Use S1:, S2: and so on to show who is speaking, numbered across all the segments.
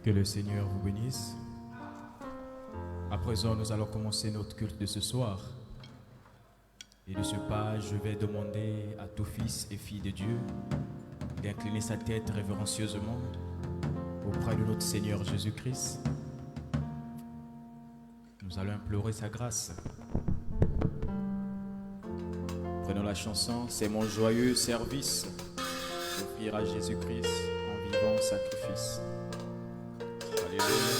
S1: Que le Seigneur vous bénisse. À présent, nous allons commencer notre culte de ce soir. Et de ce pas, je vais demander à tout fils et fille de Dieu d'incliner sa tête révérencieusement auprès de notre Seigneur Jésus-Christ. Nous allons implorer sa grâce. Prenons la chanson, c'est mon joyeux service d'offrir à Jésus-Christ en vivant sacrifice. Alléluia.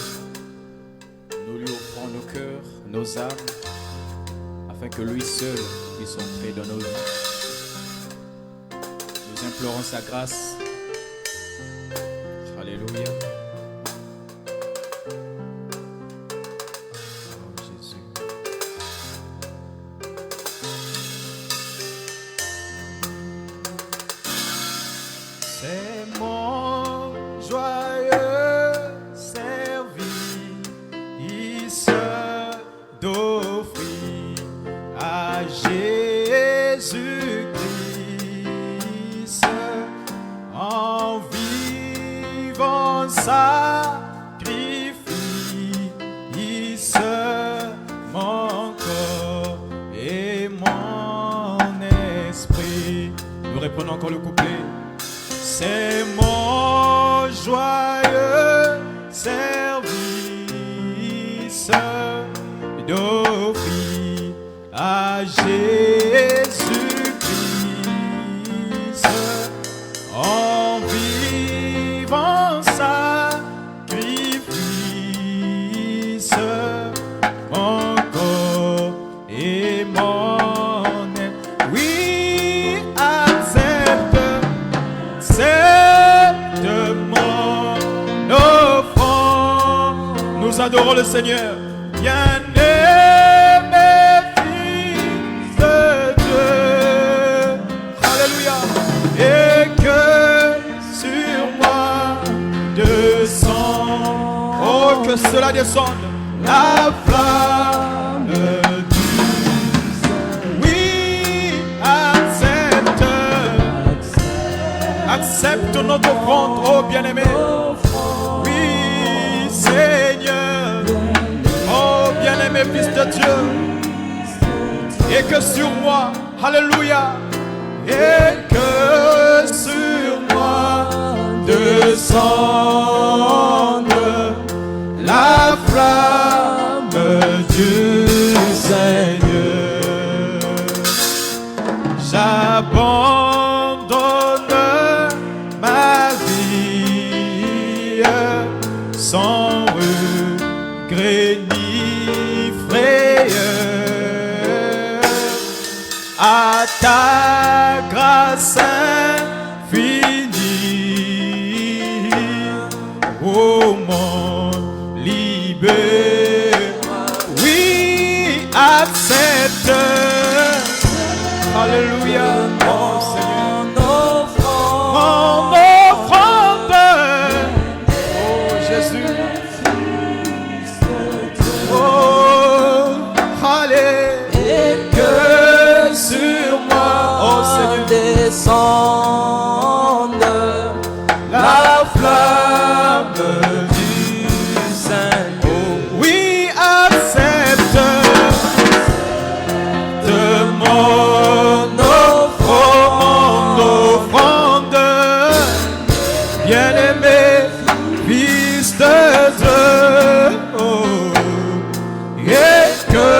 S1: Nous lui offrons nos cœurs, nos âmes, afin que lui seul puisse entrer dans nos vies. Nous implorons sa grâce. Alléluia. Oh Jésus. C'est mon joyeux service d'offrir à Jésus-Christ en vivant sacrifice mon corps et mon esprit. Nous reprenons encore le couplet. C'est mon joyeux service d'offrir à Jésus-Christ en vivant sacrifice mon corps et mon âme. Oui, accepte mon offrande. Nous adorons le Seigneur. Bien-aimé fils de Dieu. Alléluia. Et que sur moi descende, oh que cela descende, la flamme du Saint. Oui, accepte notre offrande, oh bien-aimé. Oui, Seigneur, oh bien-aimé fils de Dieu. Et que sur moi, alléluia, et que sur moi descende la flamme du Seigneur. J'abandonne ma vie sans regret ni frayeur à ta grâce infinie, ô mon libérateur. Oui, accepte, alléluia, mon Seigneur.
S2: Descende la flamme du Seigneur.
S1: Oui, accepte de mon offrande, bien-aimé fils de Dieu. Oh, et que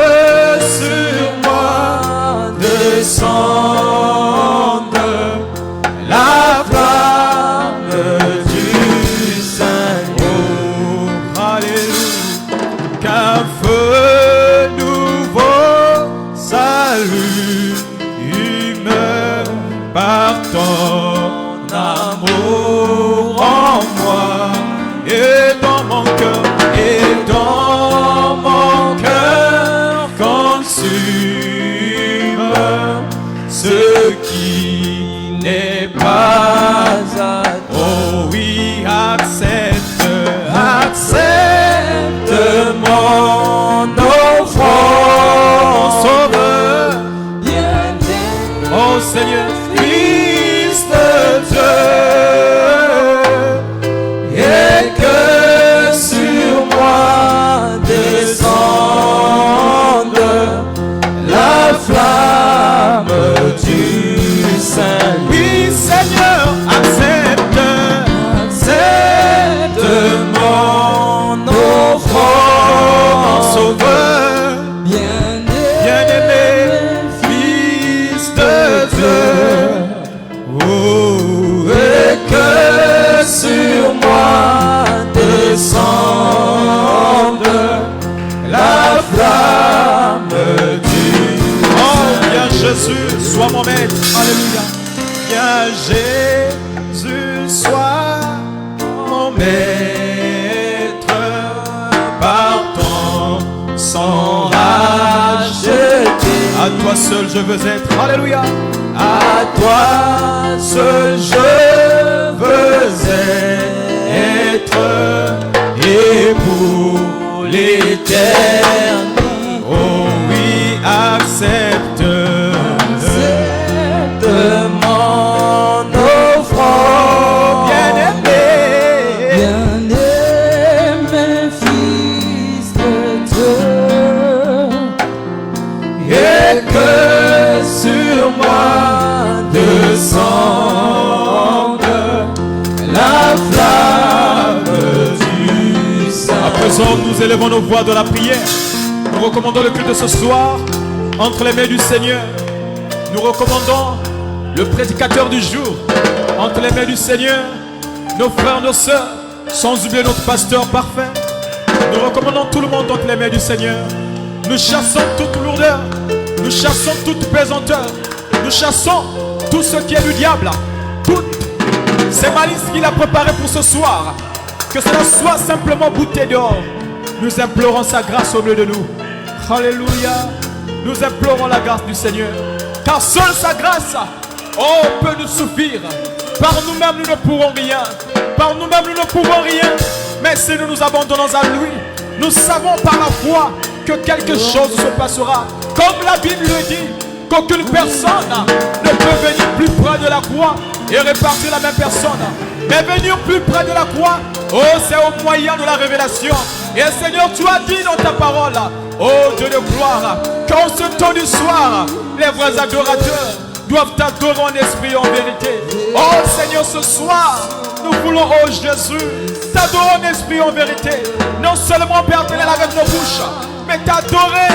S1: sur moi descende la flamme du Seigneur. Alléluia. Qu'un feu nouveau s'allume par ton amour en moi et dans mon cœur, et dans mon cœur consume ce qui n'est pas à toi. Oh oui, accepte mon offrande, sauveur, oh Seigneur, Fils de Dieu, et que Jésus soit mon maître, par ton sang racheté. À toi seul je veux être, alléluia. À toi seul je veux être, et pour l'éternité. Oh oui, accepte
S2: mon offrande.
S1: Bien-aimé,
S2: Bien-aimé fils de Dieu, et que sur moi descende la flamme du Saint.
S1: à présent nous élevons nos voix de la prière. Nous recommandons le culte de ce soir entre les mains du Seigneur. Nous recommandons le prédicateur du jour entre les mains du Seigneur, nos frères, nos sœurs, sans oublier notre pasteur parfait. Nous recommandons tout le monde entre les mains du Seigneur. Nous chassons toute lourdeur, nous chassons toute pesanteur, nous chassons tout ce qui est du diable, toutes ces malices qu'il a préparées pour ce soir. Que cela soit simplement bouté dehors. Nous implorons sa grâce au milieu de nous. Alléluia. Nous implorons la grâce du Seigneur. Car seule sa grâce, oh, peut nous suffire. Par nous-mêmes, nous ne pourrons rien. Par nous-mêmes, nous ne pouvons rien. Mais si nous nous abandonnons à lui, nous savons par la foi que quelque chose se passera. Comme la Bible le dit, qu'aucune personne ne peut venir plus près de la croix et répartir la même personne. Mais venir plus près de la croix, oh, c'est au moyen de la révélation. Et Seigneur, tu as dit dans ta parole, oh Dieu de gloire, qu'en ce temps du soir, les vrais adorateurs doivent t'adorer en esprit et en vérité. Oh Seigneur, ce soir, nous voulons, oh Jésus, t'adorer en esprit et en vérité. Non seulement Père éternel avec nos bouches, mais t'adorer,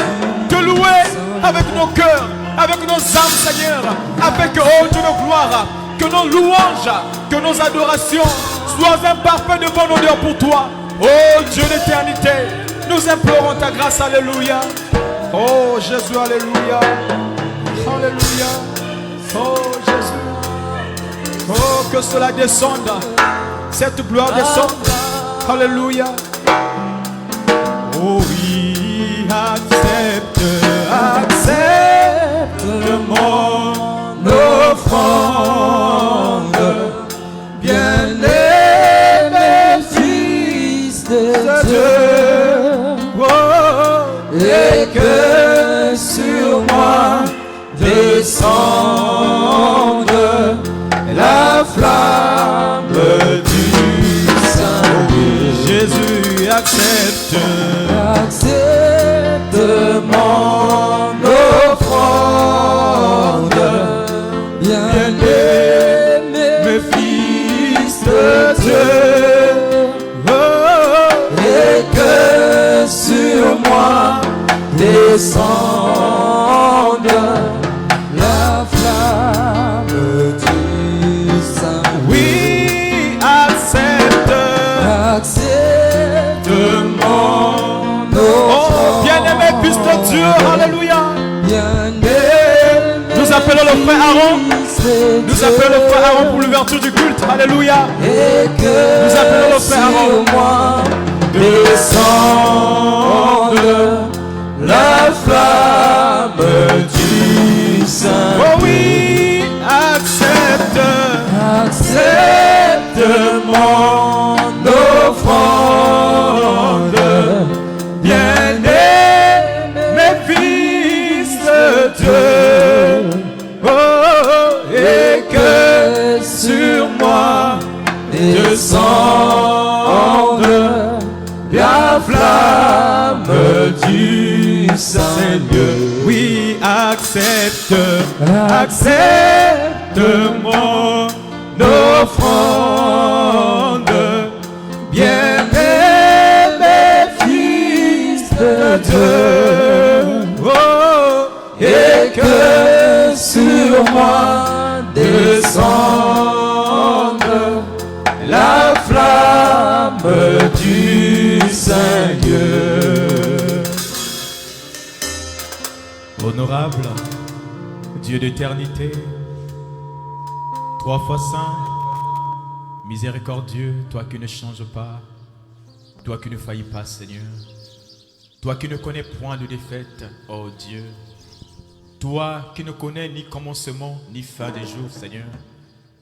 S1: te louer avec nos cœurs, avec nos âmes, Seigneur, avec, oh Dieu de gloire, que nos louanges, que nos adorations soient un parfum de bonne odeur pour toi. Oh Dieu d'éternité, nous implorons ta grâce, alléluia. Oh Jésus, alléluia. Alléluia. Oh Jésus. Oh, que cela descende, cette gloire descende. Alléluia. Oh oui, accepte mon offrande.
S2: Bien-aimé fils de Dieu, et que sur moi descende la flamme du Saint-Dieu.
S1: Jésus, accepte
S2: mon offrande. Bien-aimé fils de Dieu, et que sur moi descende la flamme du Saint.
S1: Oui, accepte
S2: mon
S1: oh, bien-aimé fils de Dieu, alléluia. Nous appelons le frère Aaron. Nous appelons le frère Aaron pour l'ouverture du culte, alléluia. Nous appelons le frère Aaron.
S2: Descende la flamme du Saint.
S1: Oh oui, accepte
S2: mon offrande.
S1: bien-aimé fils de Dieu. Oh,
S2: Et que sur moi descende la flamme du Seigneur.
S1: oui, accepte mon offrande.
S2: Bien-aimé fils de Dieu,
S1: Oh,
S2: et que sur moi descende la flamme du Seigneur.
S1: honorable Dieu d'éternité, Trois fois saint, miséricordieux, toi qui ne changes pas, toi qui ne faillis pas, Seigneur, toi qui ne connais point de défaite, oh Dieu, toi qui ne connais ni commencement ni fin des jours, Seigneur,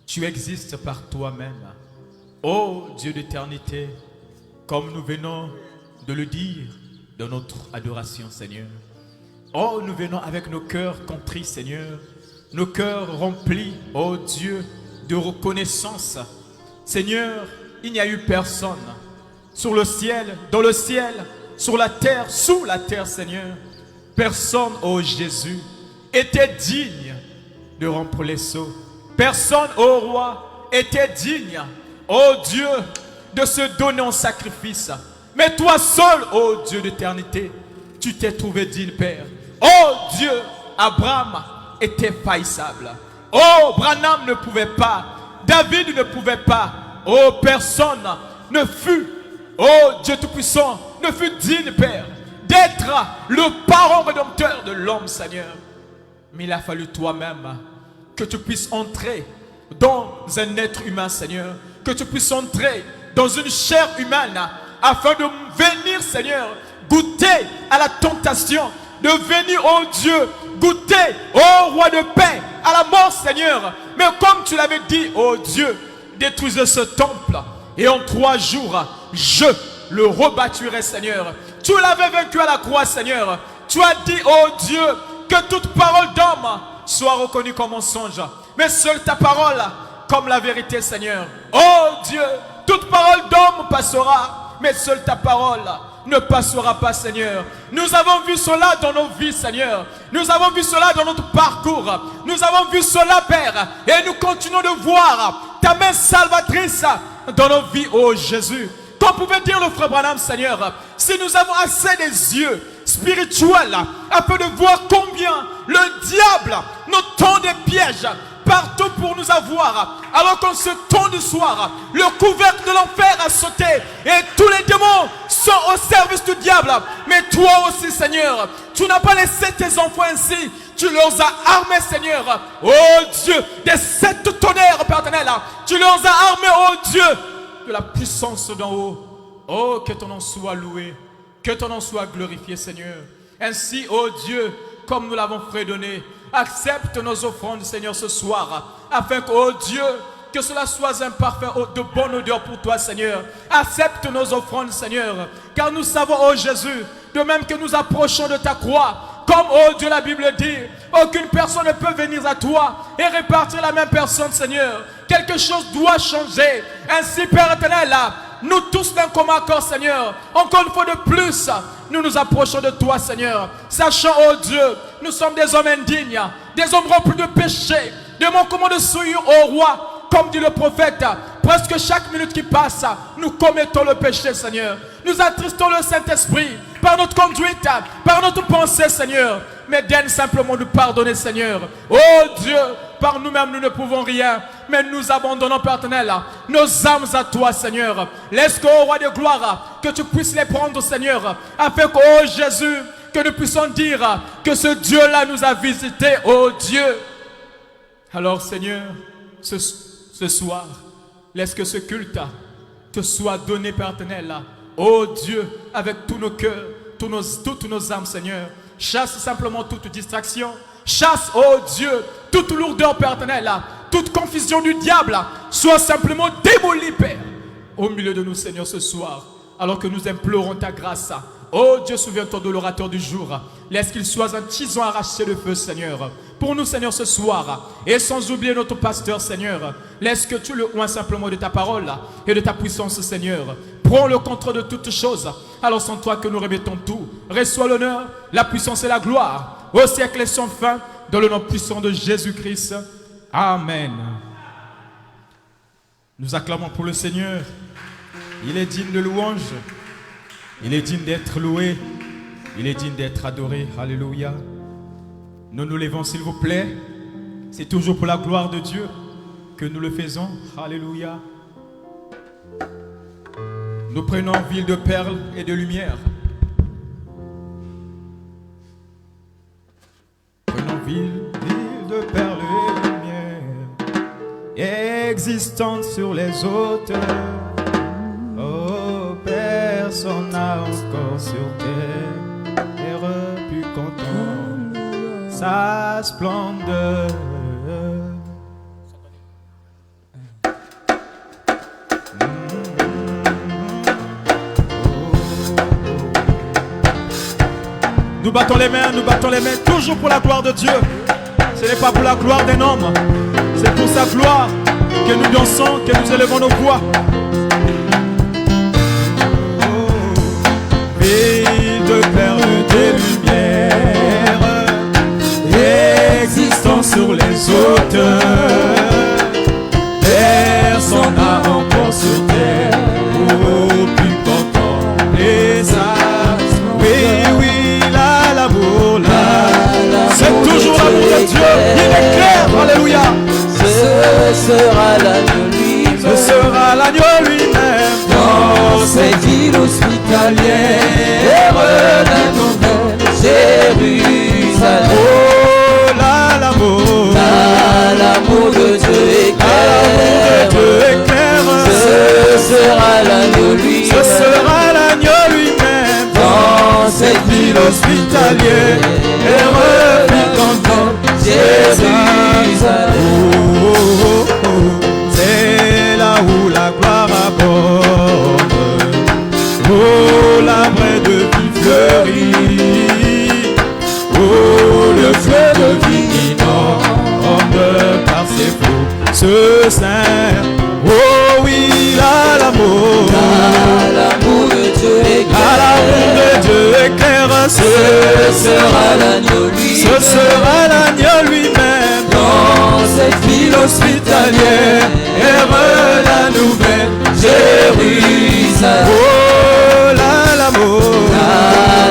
S1: tu existes par toi-même. Oh Dieu d'éternité, comme nous venons de le dire dans notre adoration, Seigneur. Oh, nous venons avec nos cœurs contrits, Seigneur, nos cœurs remplis, oh Dieu, de reconnaissance. Seigneur, il n'y a eu personne sur le ciel, dans le ciel, sur la terre, sous la terre, Seigneur. Personne, oh Jésus, était digne de rompre les sceaux. Personne, ô roi, était digne, ô Dieu, de se donner en sacrifice. Mais toi seul, ô Dieu d'éternité, tu t'es trouvé digne, Père. Ô Dieu, Abraham était faillissable. Ô Branham ne pouvait pas. David ne pouvait pas. Ô personne ne fut, ô Dieu Tout-Puissant, ne fut digne, Père, d'être le parent rédempteur de l'homme, Seigneur. Mais il a fallu toi-même que tu puisses entrer dans un être humain, Seigneur. Que tu puisses entrer dans une chair humaine afin de venir, Seigneur, goûter à la tentation. De venir, oh Dieu, goûter, oh roi de paix, à la mort, Seigneur. Mais comme tu l'avais dit, oh Dieu, détruisez ce temple et en 3 jours, je le rebâtirai, Seigneur. Tu l'avais vaincu à la croix, Seigneur. Tu as dit, oh Dieu, que toute parole d'homme soit reconnue comme mensonge, mais seule ta parole comme la vérité, Seigneur. Oh Dieu, toute parole d'homme passera, mais seule ta parole ne passera pas, Seigneur. Nous avons vu cela dans nos vies, Seigneur. Nous avons vu cela dans notre parcours. Nous avons vu cela, Père, et nous continuons de voir ta main salvatrice dans nos vies, oh Jésus. Comme pouvait dire le frère Branham, Seigneur, si nous avons assez des yeux spirituels afin de voir combien le diable nous tend des pièges partout pour nous avoir, alors qu'en ce temps du soir, le couvercle de l'enfer a sauté et tous les démons sont au service du diable. Mais toi aussi, Seigneur, tu n'as pas laissé tes enfants ainsi. Tu leur as armés, Seigneur, oh Dieu, des 7 tonnerres, Père éternel. Tu leur as armés, oh Dieu, de la puissance d'en haut. Oh, que ton nom soit loué, que ton nom soit glorifié, Seigneur. Ainsi, oh Dieu, comme nous l'avons fredonné, accepte nos offrandes, Seigneur, ce soir, afin que, oh Dieu, que cela soit un parfum de bonne odeur pour toi, Seigneur. Accepte nos offrandes, Seigneur, car nous savons, oh Jésus, de même que nous approchons de ta croix, comme, oh Dieu, la Bible dit, aucune personne ne peut venir à toi et répartir la même personne, Seigneur. Quelque chose doit changer. Ainsi, Père éternel, nous tous d'un commun accord, Seigneur, encore une fois de plus, nous nous approchons de toi, Seigneur, sachant, oh Dieu, nous sommes des hommes indignes, des hommes remplis de péché. Demande comment de souillure au roi, comme dit le prophète, presque chaque minute qui passe, nous commettons le péché, Seigneur. Nous attristons le Saint-Esprit par notre conduite, par notre pensée, Seigneur. Mais daigne simplement nous pardonner, Seigneur. Oh Dieu, par nous-mêmes nous ne pouvons rien, mais nous abandonnons, Père éternel, nos âmes à toi, Seigneur. Laisse qu'au roi de gloire, que tu puisses les prendre, Seigneur, afin que, oh Jésus, que nous puissions dire que ce Dieu-là nous a visités, oh Dieu. Alors, Seigneur, ce soir, laisse que ce culte te soit donné, Père éternel, oh Dieu, avec tous nos cœurs, toutes nos âmes, Seigneur. Chasse simplement toute distraction. Chasse, oh Dieu, toute lourdeur, Père éternel, toute confusion du diable, soit simplement démolie, Père, au milieu de nous, Seigneur, ce soir, alors que nous implorons ta grâce. Oh Dieu, souviens-toi de l'orateur du jour. Laisse qu'il soit un tison arraché de feu, Seigneur, pour nous, Seigneur, ce soir. Et sans oublier notre pasteur, Seigneur. Laisse que tu le oins simplement de ta parole et de ta puissance, Seigneur. Prends le contrôle de toutes choses. Alors sans toi que nous remettons tout. Reçois l'honneur, la puissance et la gloire au siècle et sans fin, dans le nom puissant de Jésus-Christ. Amen. Nous acclamons pour le Seigneur. Il est digne de louange. Il est digne d'être loué. Il est digne d'être adoré. Alléluia. Nous nous levons, s'il vous plaît. C'est toujours pour la gloire de Dieu que nous le faisons. Alléluia. Nous prenons ville de perles et de lumière. Prenons ville de perles et de lumière. existante sur les hauteurs. Oh, personne n'a encore sur terre pu contempler sa splendeur. Nous battons les mains, toujours pour la gloire de Dieu. Ce n'est pas pour la gloire d'un homme, c'est pour sa gloire que nous dansons, que nous élevons nos voix. Ville de perles des lumières, existant sur les hauteurs, personne n'a encore sur terre pu contempler ça. Oui, oui, là, l'amour, là, c'est toujours l'amour de Dieu. Il est clair, alléluia.
S2: Ce sera l'agneau lui-même.
S1: Ce sera l'agneau lui-même.
S2: Dans cette ville hospitalière la nouvelle Jérusalem.
S1: Oh, là, l'amour.
S2: Là, l'amour de Dieu éclaire. Ce sera l'agneau lui-même.
S1: Ce sera l'agneau lui-même.
S2: Dans cette ville hospitalière Jérusalem.
S1: Oh, oh, oh, c'est là où la gloire abonde. Oh, la vraie de vie fleurit. Oh, le fleuve de vie inonde par ses flots ce sein. Oh oui, là l'amour.
S2: Là, l'amour de Dieu éclaire.
S1: À l'amour de Dieu éclaire.
S2: Ce sera l'agneau lui-même.
S1: Ce sera l'agneau lui-même.
S2: Dans cette ville hospitalière la nouvelle Jérusalem.
S1: Oh, là l'amour.
S2: Là,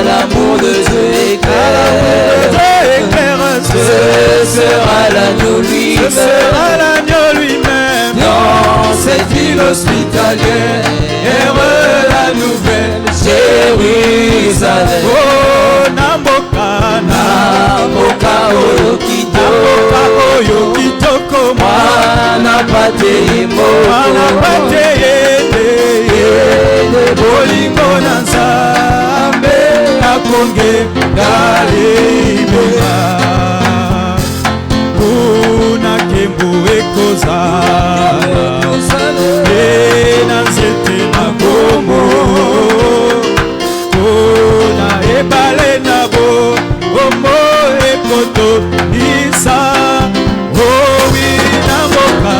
S2: l'amour de Dieu éclaire. Ce sera l'agneau lui-même.
S1: Ce sera l'agneau lui-même.
S2: Dans cette ville hospitalière la nouvelle Jérusalem.
S1: Oh, Namboka,
S2: Namboka oyo
S1: kitoko,
S2: mwana pateyemo
S1: bolingo na Nzambe akonge galibela kuna kembo ekozala na nzete na bomo kuna ebale na bo omo ekoto isa owi na mboka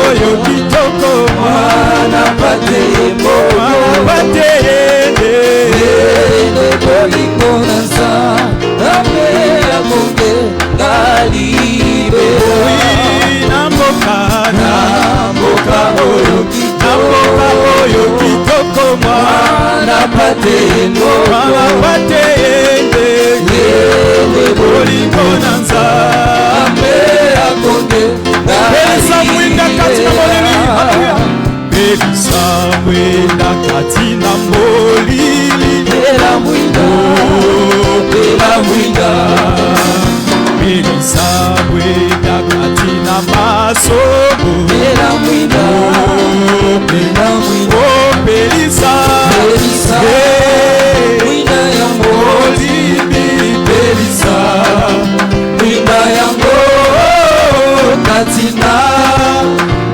S1: oyo kitoko
S2: mwana pateyemo bolingo na Nzambe akonge galibela
S1: na mboka oyo kitoko
S2: mwana pateyemo
S1: bolingo na Nzambe
S2: akonge
S1: belisa mwinda kati na molili. Belisa mwinda kati na molili.
S2: Bela mwinda
S1: Belisa mwinda kati na masomo.
S2: Bela mwinda
S1: Oh, Belisa
S2: mwinda ya molili.
S1: Belisa
S2: mwinda yango katina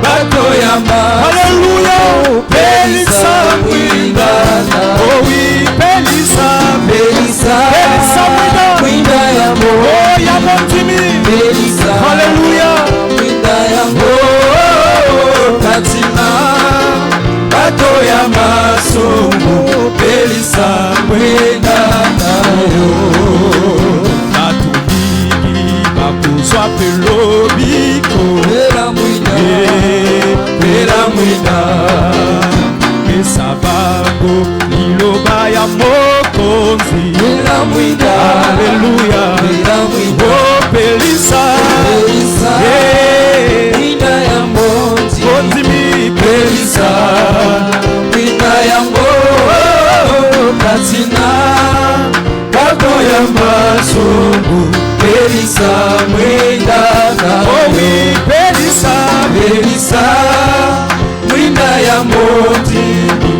S2: bato ya
S1: Alléluia. Belisa
S2: mwinda
S1: oh oui, Belisa
S2: mwinda yango
S1: oh ya montimi.
S2: Belisa
S1: Alléluia.
S2: mwinda yango katina bato ya masumu. Belisa mwinda nayo
S1: Natubiki bakuzwa pelobiko.
S2: Bela mwinda
S1: Pesa bango liloba ya mokonzi.
S2: Bela mwinda
S1: Alléluia. Oh, Belisa
S2: mwinda ya monzi.
S1: Ondimi Belisa
S2: mwinda yango katina bato ya masumu. Belisa mwinda motini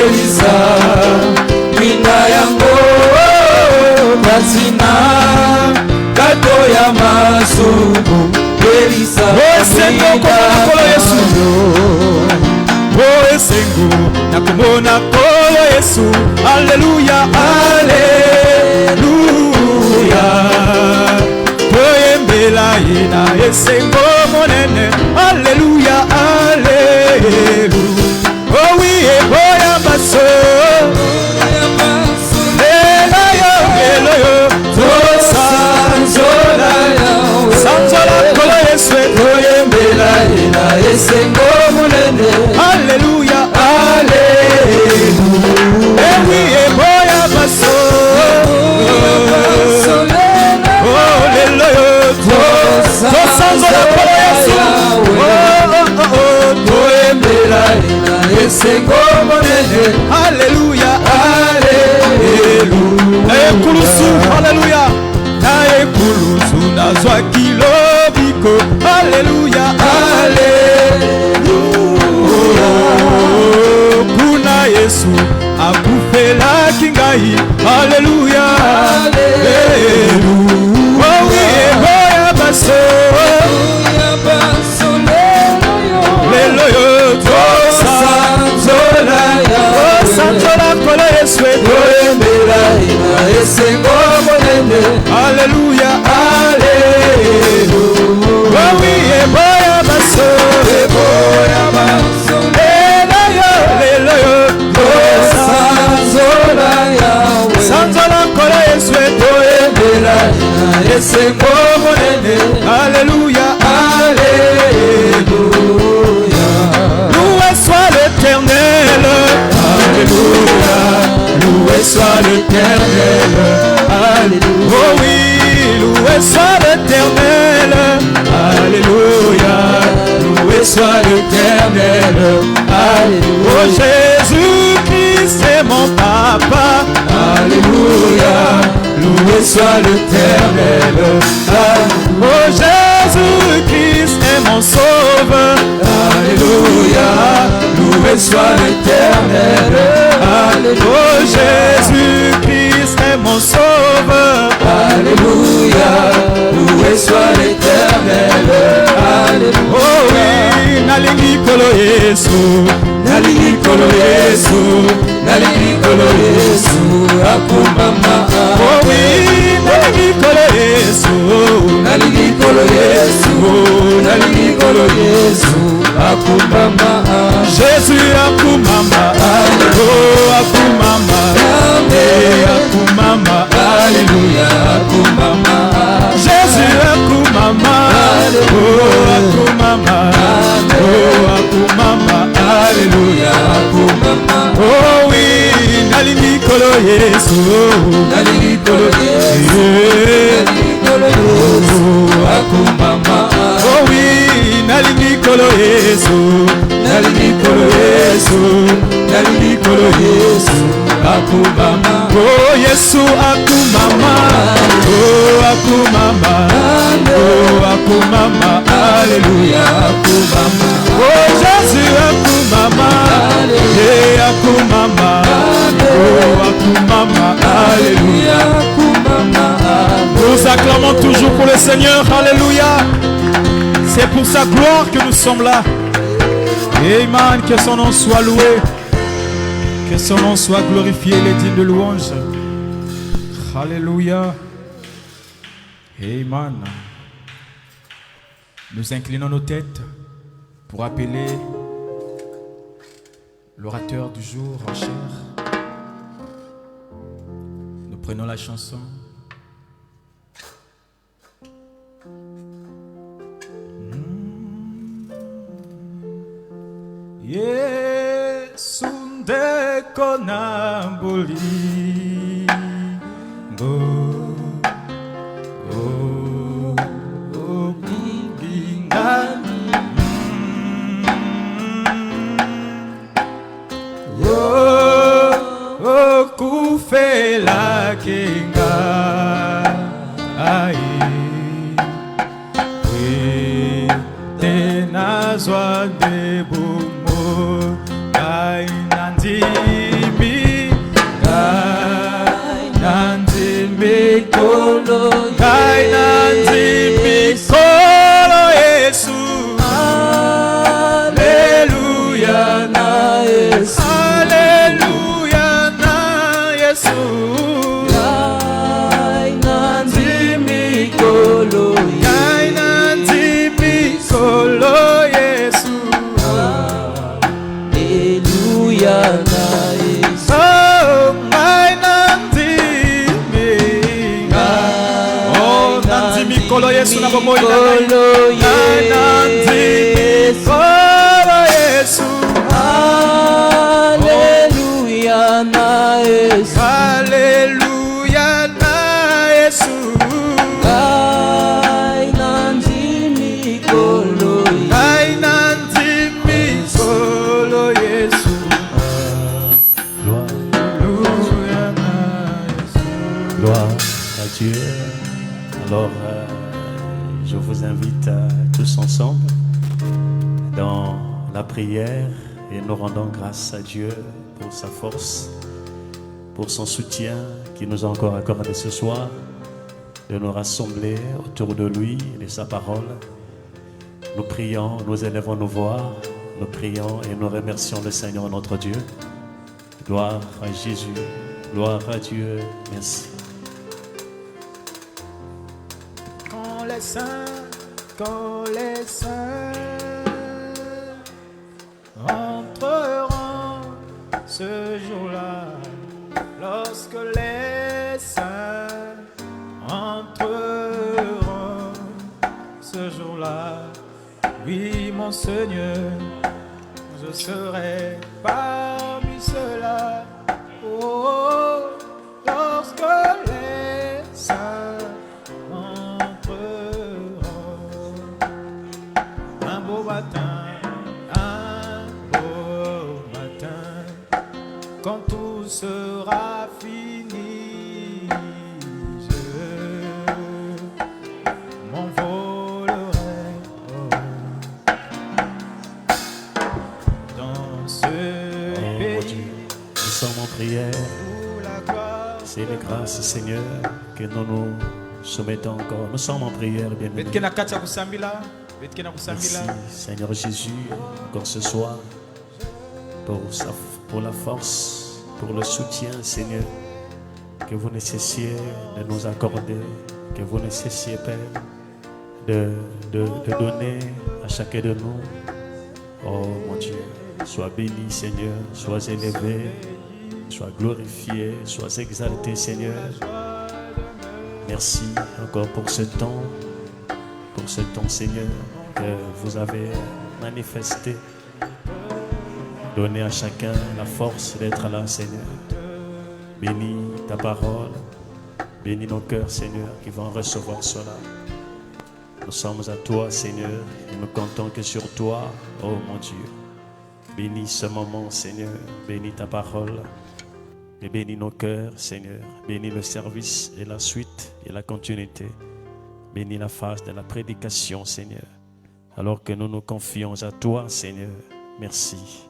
S2: Elisa mwinda yango Kasina kato ya masuku Elisa mwinda yango
S1: Esengo nakomona kolo Yesu Alleluia Alleluia Toyembela yena esengo monene Alleluia Alleluia Oh oui eboya baso Eloyo Sanzola kolo Yesu
S2: Toyembela yena esengo monene
S1: Alleluia Alleluia Eh oui eboya baso Oh Eloyo Sanzola kolo Yesu
S2: Toyembela yena esengo monene
S1: Alleluia Alleluia Ekulusu Alleluia Ekulusu nazwa kilobiko Alleluia Alleluia Kuna Yesu akufelaki ngai Alleluia Alleluia Oh oui eboya baso Leloyo Sanzola kolo Yesu
S2: Toyembela yena esengo monene
S1: Alleluia Alleluia Oh oui eboya baso Leloyo Sanzola kolo Yesu
S2: Toyembela yena esengo monene
S1: Alleluia Alleluia Loué soit l'Éternel Alléluia Loué soit l'Éternel Alléluia Oh oui loué soit l'Éternel Alléluia Loué soit l'Éternel Alléluia Oh Jésus-Christ est mon papa Alléluia Loué soit l'Éternel Oh Jésus-Christ est mon sauveur Alléluia Loué soit l'Éternel Alléluia Oh Jésus-Christ est mon sauveur Alléluia Loué soit l'Éternel Alléluia Oh oui nalingi kolo Yesu nalingi kolo Yesu nalingi kolo Yesu akumama Oh oui nalingi kolo Yesu nalingi kolo Yesu nalingi kolo Yesu akumama Jésus akumama Oh akumama akumama Alléluia akumama Jésus akumama Oh akumama Oh akumama Alléluia akumama Oh oui nalingi kolo Yesu nalingi kolo Yesu nalingi kolo Yesu akumama Oh oui nalingi kolo Yesu nalingi kolo Yesu nalingi kolo Yesu akumama Oh Yesu akumama Oh akumama Oh akumama Alléluia akumama Oh Jésus akumama Eh akumama Oh akumama Alléluia akumama Nous acclamons toujours pour le Seigneur Alléluia C'est pour sa gloire que nous sommes là Amen Que son nom soit loué Que son nom soit glorifié, il est digne de louange. Alléluia. Amen. Nous inclinons nos têtes pour appeler l'orateur du jour en chair. Nous prenons la chanson. Yesunde konamboli go oh bingani oh kufela kenga ai we tenazwa de bomo
S3: Gloire à Dieu. Alors, je vous invite tous ensemble dans la prière et nous rendons grâce à Dieu pour sa force, pour son soutien qui nous a encore accordé ce soir, de nous rassembler autour de lui et de sa parole. Nous prions, nous élevons nos voix, nous prions et nous remercions le Seigneur notre Dieu. Gloire à Jésus, gloire à Dieu, merci.
S1: Quand les saints entreront ce jour-là, lorsque les saints entreront ce jour-là, oui mon Seigneur, je serai parmi ceux-là. Oh, lorsque les saints un beau matin, quand tout sera fini, je m'envolerai dans ce pays.
S3: Nous sommes en prière. C'est les grâces, Seigneur, que nous nous soumettons encore. Nous sommes en prière, bien-aimés. Merci, Seigneur Jésus, encore ce soir, pour la force, pour le soutien, Seigneur, que vous ne cessiez de nous accorder, que vous ne cessiez, Père, de donner à chacun de nous. Oh mon Dieu, sois béni, Seigneur, sois élevé, sois glorifié, sois exalté, Seigneur. Merci encore pour ce temps. Pour ce temps, Seigneur, que vous avez manifesté. Donnez à chacun la force d'être là, Seigneur. Bénis ta parole. Bénis nos cœurs, Seigneur, qui vont recevoir cela. Nous sommes à toi, Seigneur, et nous comptons que sur toi, oh mon Dieu. Bénis ce moment, Seigneur. Bénis ta parole. Et bénis nos cœurs, Seigneur. Bénis le service et la suite et la continuité. Bénis la phase de la prédication, Seigneur. Alors que nous nous confions à toi, Seigneur. Merci.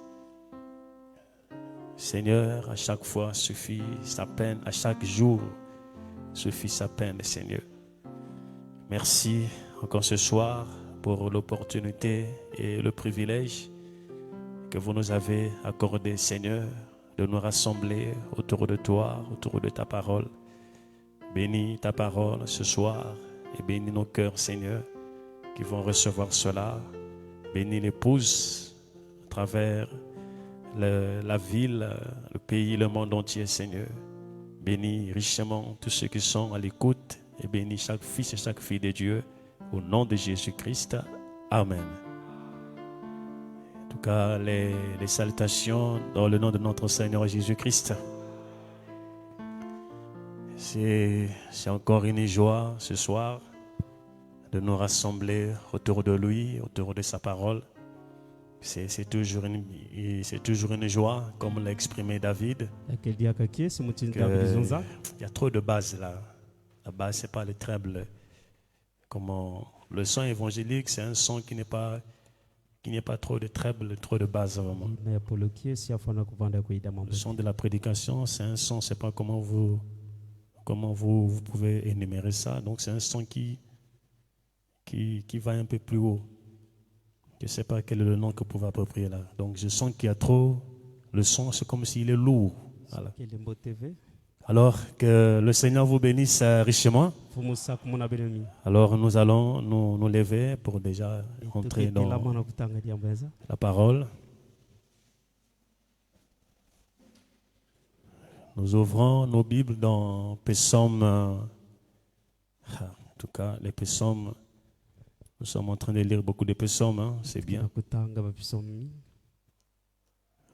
S3: Seigneur, à chaque fois suffit sa peine. À chaque jour suffit sa peine, Seigneur. Merci encore ce soir pour l'opportunité et le privilège que vous nous avez accordé, Seigneur, de nous rassembler autour de toi, autour de ta parole. Bénis ta parole ce soir. Et bénis nos cœurs, Seigneur, qui vont recevoir cela. Bénis l'épouse à travers la ville, le pays, le monde entier, Seigneur. Bénis richement tous ceux qui sont à l'écoute. Et bénis chaque fils et chaque fille de Dieu. Au nom de Jésus-Christ. Amen. En tout cas, les salutations dans le nom de notre Seigneur Jésus-Christ. C'est encore une joie ce soir de nous rassembler autour de lui, autour de sa parole. C'est toujours une joie, comme l'a exprimé David. Il y a trop de bases là. La base, ce n'est pas le treble. Le son évangélique, c'est un son qui n'est pas qu'il n'y ait pas trop de treble, trop de basse vraiment. Le son de la prédication, c'est un son, je ne sais pas comment vous pouvez énumérer ça. Donc c'est un son qui va un peu plus haut. Je ne sais pas quel est le nom que vous pouvez approprier là. Donc je sens qu'il y a trop, le son c'est comme s'il est lourd. Voilà. Alors que le Seigneur vous bénisse richement. Alors nous allons nous lever pour déjà rentrer dans la parole. Nous ouvrons nos Bibles dans Psaume. En tout cas, les psaumes, nous sommes en train de lire beaucoup de psaumes, hein, c'est bien.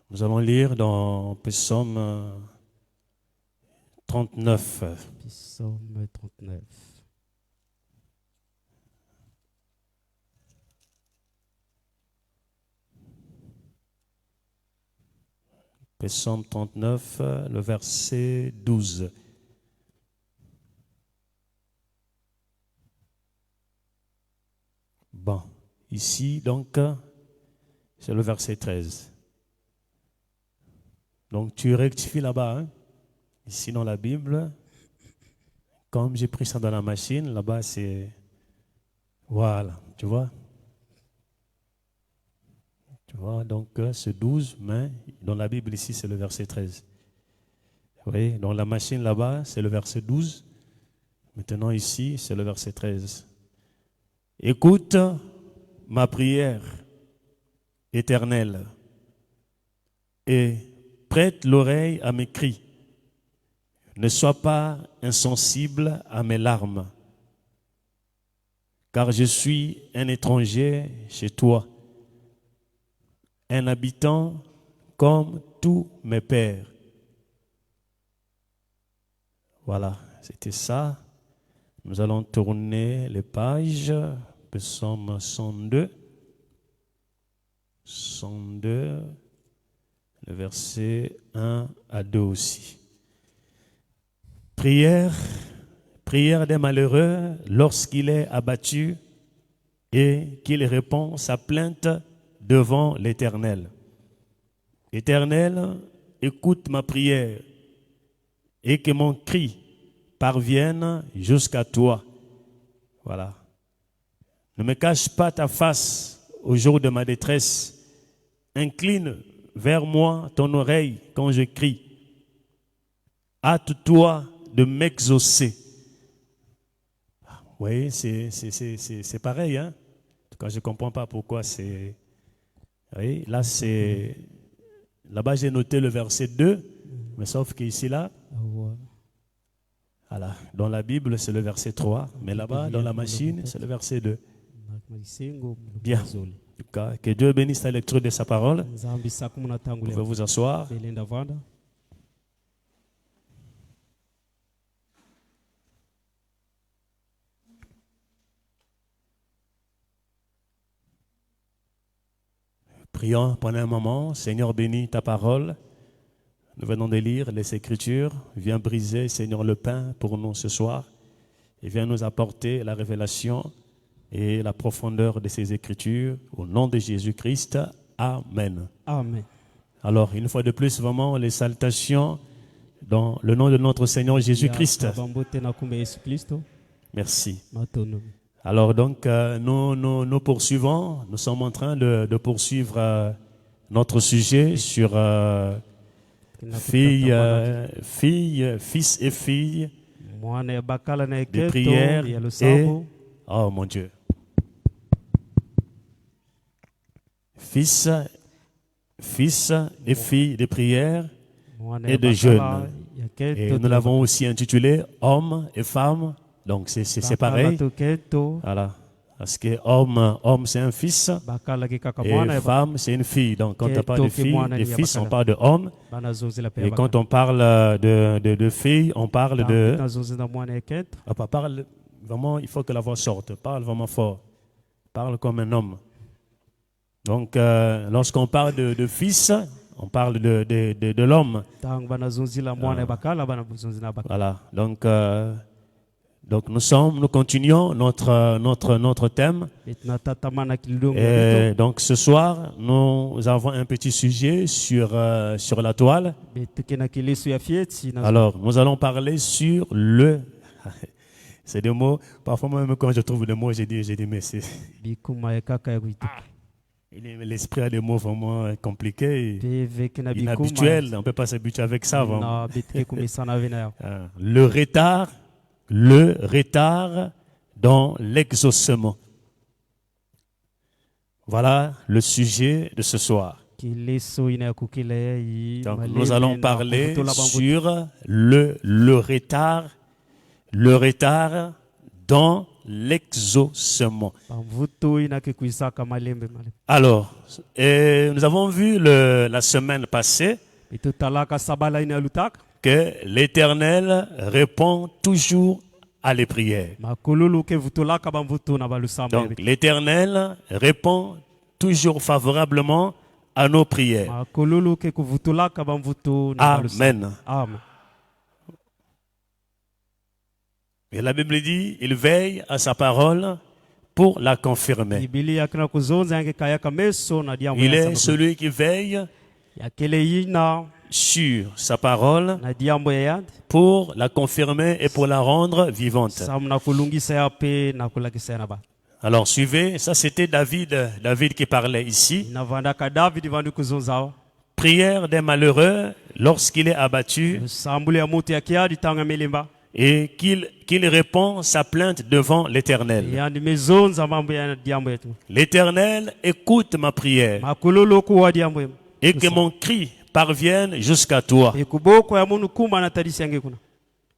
S3: Nous allons lire dans Psaume 39.
S4: Psaume 39.
S3: Psaume 39, le verset 12. Bon, ici, donc, c'est le verset 13. Donc, tu rectifies là-bas, hein? Ici dans la Bible, comme j'ai pris ça dans la machine, là-bas, c'est... Voilà, tu vois? Tu vois, donc c'est 12, mais dans la Bible ici, c'est le verset 13. Vous voyez, dans la machine là-bas, c'est le verset 12. Maintenant ici, c'est le verset 13. Écoute ma prière éternelle et prête l'oreille à mes cris. Ne sois pas insensible à mes larmes, car je suis un étranger chez toi, un habitant comme tous mes pères. Voilà, c'était ça. Nous allons tourner les pages. Psaume 102. 102, le verset 1 à 2 aussi. Prière des malheureux lorsqu'il est abattu et qu'il répond sa plainte devant l'Éternel. Éternel, écoute ma prière et que mon cri parvienne jusqu'à toi. Voilà. Ne me cache pas ta face au jour de ma détresse. Incline vers moi ton oreille quand je crie. Hâte-toi de m'exaucer. Vous voyez, c'est pareil, hein? En tout cas, je ne comprends pas pourquoi c'est... Oui, là, c'est... Là-bas, j'ai noté le verset 2, mais sauf qu'ici, là... Voilà. Dans la Bible, c'est le verset 3, mais là-bas, dans la machine, c'est le verset 2. Bien. En tout cas, que Dieu bénisse la lecture de sa parole. Vous pouvez vous asseoir. Prions pendant un moment. Seigneur, bénis ta parole. Nous venons de lire les Écritures. Viens briser, Seigneur, le pain pour nous ce soir. Et viens nous apporter la révélation et la profondeur de ces Écritures. Au nom de Jésus-Christ. Amen.
S4: Amen.
S3: Alors, une fois de plus, vraiment, les salutations dans le nom de notre Seigneur Jésus-Christ. Merci. Alors donc, nous poursuivons. Nous sommes en train de poursuivre notre sujet sur fils et filles, des prières et... Oh mon Dieu. Fils et filles de prière et de jeûne. Et nous l'avons aussi intitulé hommes et femmes. Donc c'est pareil. Voilà. Parce que homme c'est un fils et femme c'est une fille. Donc quand on parle de filles, de fils, on parle de hommes. Et quand on parle de filles, on parle de... Parle vraiment, il faut que la voix sorte. Parle vraiment fort. Parle comme un homme. Donc lorsqu'on parle de fils, on parle de l'homme. Voilà. Donc Donc nous continuons notre thème. Et donc ce soir, nous avons un petit sujet sur la toile. Alors, nous allons parler sur le... C'est des mots, parfois même quand je trouve des mots, j'ai dit mais c'est... L'esprit a des mots vraiment compliqués, inhabituels, on ne peut pas s'habituer avec ça. Le retard dans l'exaucement. Voilà le sujet de ce soir. Donc, nous allons parler sur le retard dans l'exaucement. Alors, nous avons vu la semaine passée que l'Éternel répond toujours à les prières. Donc, l'Éternel répond toujours favorablement à nos prières. Amen. Et la Bible dit, il veille à sa parole pour la confirmer. Il est celui qui veille sur sa parole pour la confirmer et pour la rendre vivante. Alors suivez, ça c'était David qui parlait ici. Prière des malheureux lorsqu'il est abattu et qu'il répond sa plainte devant l'Éternel. L'Éternel écoute ma prière et que mon cri parvienne jusqu'à toi.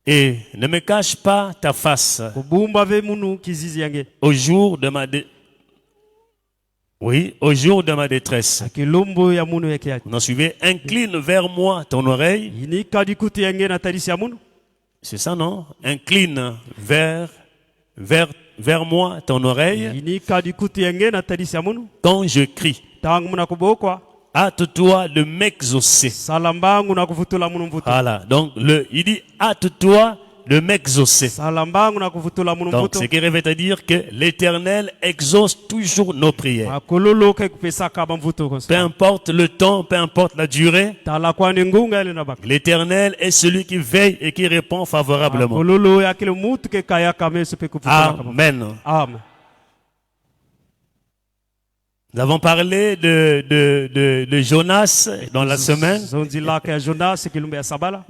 S3: Et ne me cache pas ta face au jour de ma détresse. Vous en suivez, incline vers moi ton oreille. C'est ça, non? Incline vers moi ton oreille. Quand je crie, hâte-toi de m'exaucer. Voilà. Donc, il dit hâte-toi de m'exaucer. Donc, ce qui revient à dire que l'Éternel exauce toujours nos prières. Peu importe le temps, peu importe la durée, l'Éternel est celui qui veille et qui répond favorablement. Amen. Nous avons parlé de Jonas dans la semaine.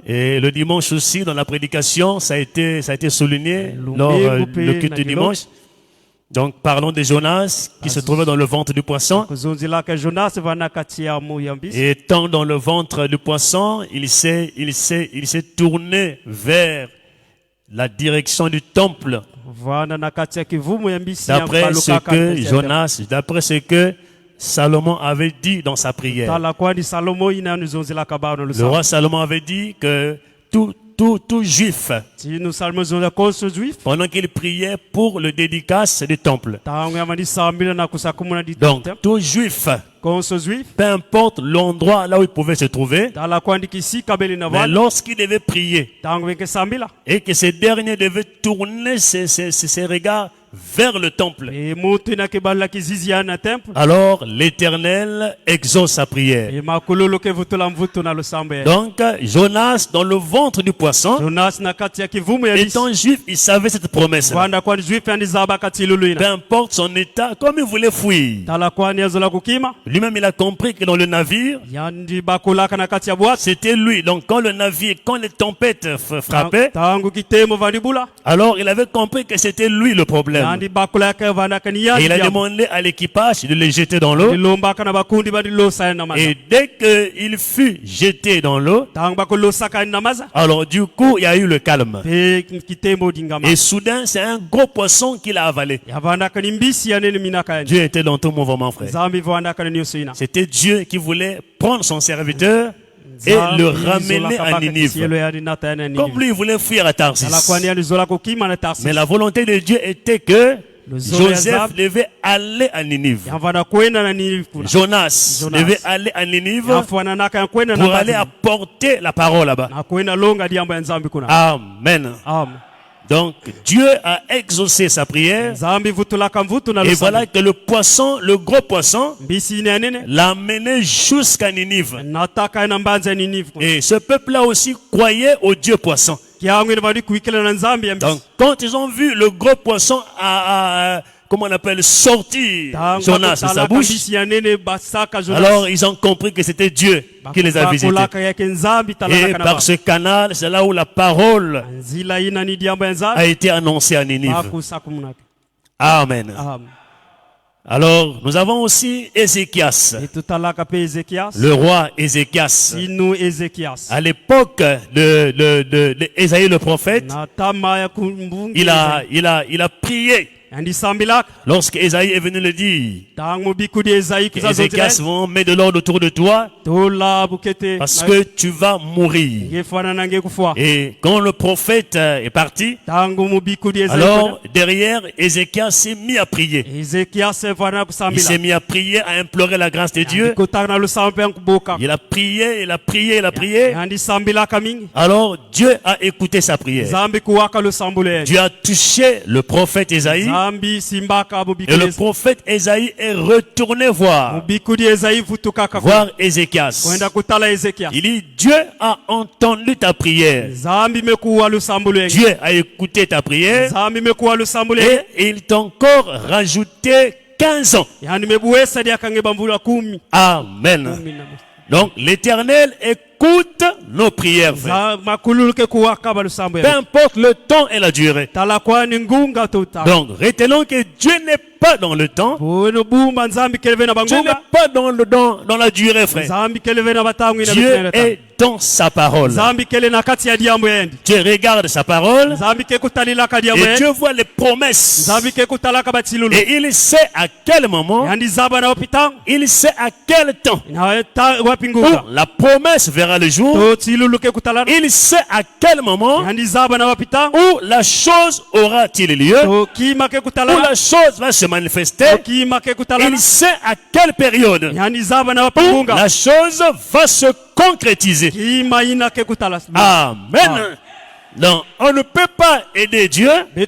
S3: Et le dimanche aussi, dans la prédication, ça a été souligné lors du culte du dimanche. Donc, parlons de Jonas qui se trouvait dans le ventre du poisson. Et étant dans le ventre du poisson, il s'est tourné vers la direction du temple. D'après ce que Salomon avait dit dans sa prière. Le roi Salomon avait dit que tout juif, pendant qu'il priait pour le dédicace du temple. Donc, tout juif, peu importe l'endroit là où il pouvait se trouver, mais lorsqu'il devait prier et que ces derniers devaient tourner ses regards vers le temple, alors l'Éternel exauce sa prière. Donc Jonas dans le ventre du poisson, étant juif, il savait cette promesse. Peu importe son état, comme il voulait fuir, lui-même il a compris que dans le navire, c'était lui. Donc quand le navire, quand les tempêtes frappaient, alors il avait compris que c'était lui le problème. Et il a demandé à l'équipage de les jeter dans l'eau. Et dès qu'il fut jeté dans l'eau, alors du coup il y a eu le calme. Et soudain c'est un gros poisson qu'il a avalé. Dieu était dans tout mouvement, frère. C'était Dieu qui voulait prendre son serviteur et le ramener à Ninive. Comme lui, il voulait fuir à Tarsis. Mais la volonté de Dieu était que Joseph devait aller à Ninive. Jonas devait aller à Ninive pour aller apporter la parole là-bas. Amen. Donc Dieu a exaucé sa prière.
S4: Nzambi vutulaka mvutu na
S3: Et
S4: lusambo.
S3: voilà que le poisson, le gros poisson,
S4: Mbisi inenene.
S3: l'a mené jusqu'à Ninive.
S4: Nataka ina mbanza Ninive.
S3: Et ce peuple-là aussi croyait au Dieu poisson.
S4: Kiangu ina badi kuikela na Nzambi ya mbisi.
S3: Donc quand ils ont vu le gros poisson comment on appelle, sortir Jonas de sa bouche, alors ils ont compris que c'était Dieu qui les a visités. Et par ce canal, c'est là où la parole a été annoncée à Ninive. Amen. Alors, nous avons aussi Ézéchias, le roi Ézéchias. À l'époque de Ésaïe le prophète, il a prié. Lorsque Ésaïe est venu le dire, Ézéchias, vont mettre de l'ordre autour de toi parce que tu vas mourir. Et quand le prophète est parti, alors derrière, Ézéchias s'est mis à prier. Il s'est mis à prier, à implorer la grâce de Dieu. Il a prié, il a prié, il a prié. Alors Dieu a écouté sa prière. Dieu a touché le prophète Ésaïe. Et le prophète Ésaïe est retourné voir Ézéchias. Il dit, Dieu a entendu ta prière. Dieu a écouté ta prière. Et il t'a encore rajouté 15 ans. Amen. Donc l'éternel écoute nos prières. Peu importe le temps et la durée. Donc retenons que Dieu n'est pas dans le temps. Dieu n'est pas dans la durée, frère. Dieu est dans sa parole. Dieu regarde sa parole. Et Dieu voit les promesses. Et il sait à quel moment. Il sait à quel temps. Où la promesse verra le jour. Il sait à quel moment. Où la chose aura-t-il lieu. Où la chose va se manifester. Il sait à quelle période. Où la chose va se concrétiser. Amen. Non, on ne peut pas aider Dieu. On ne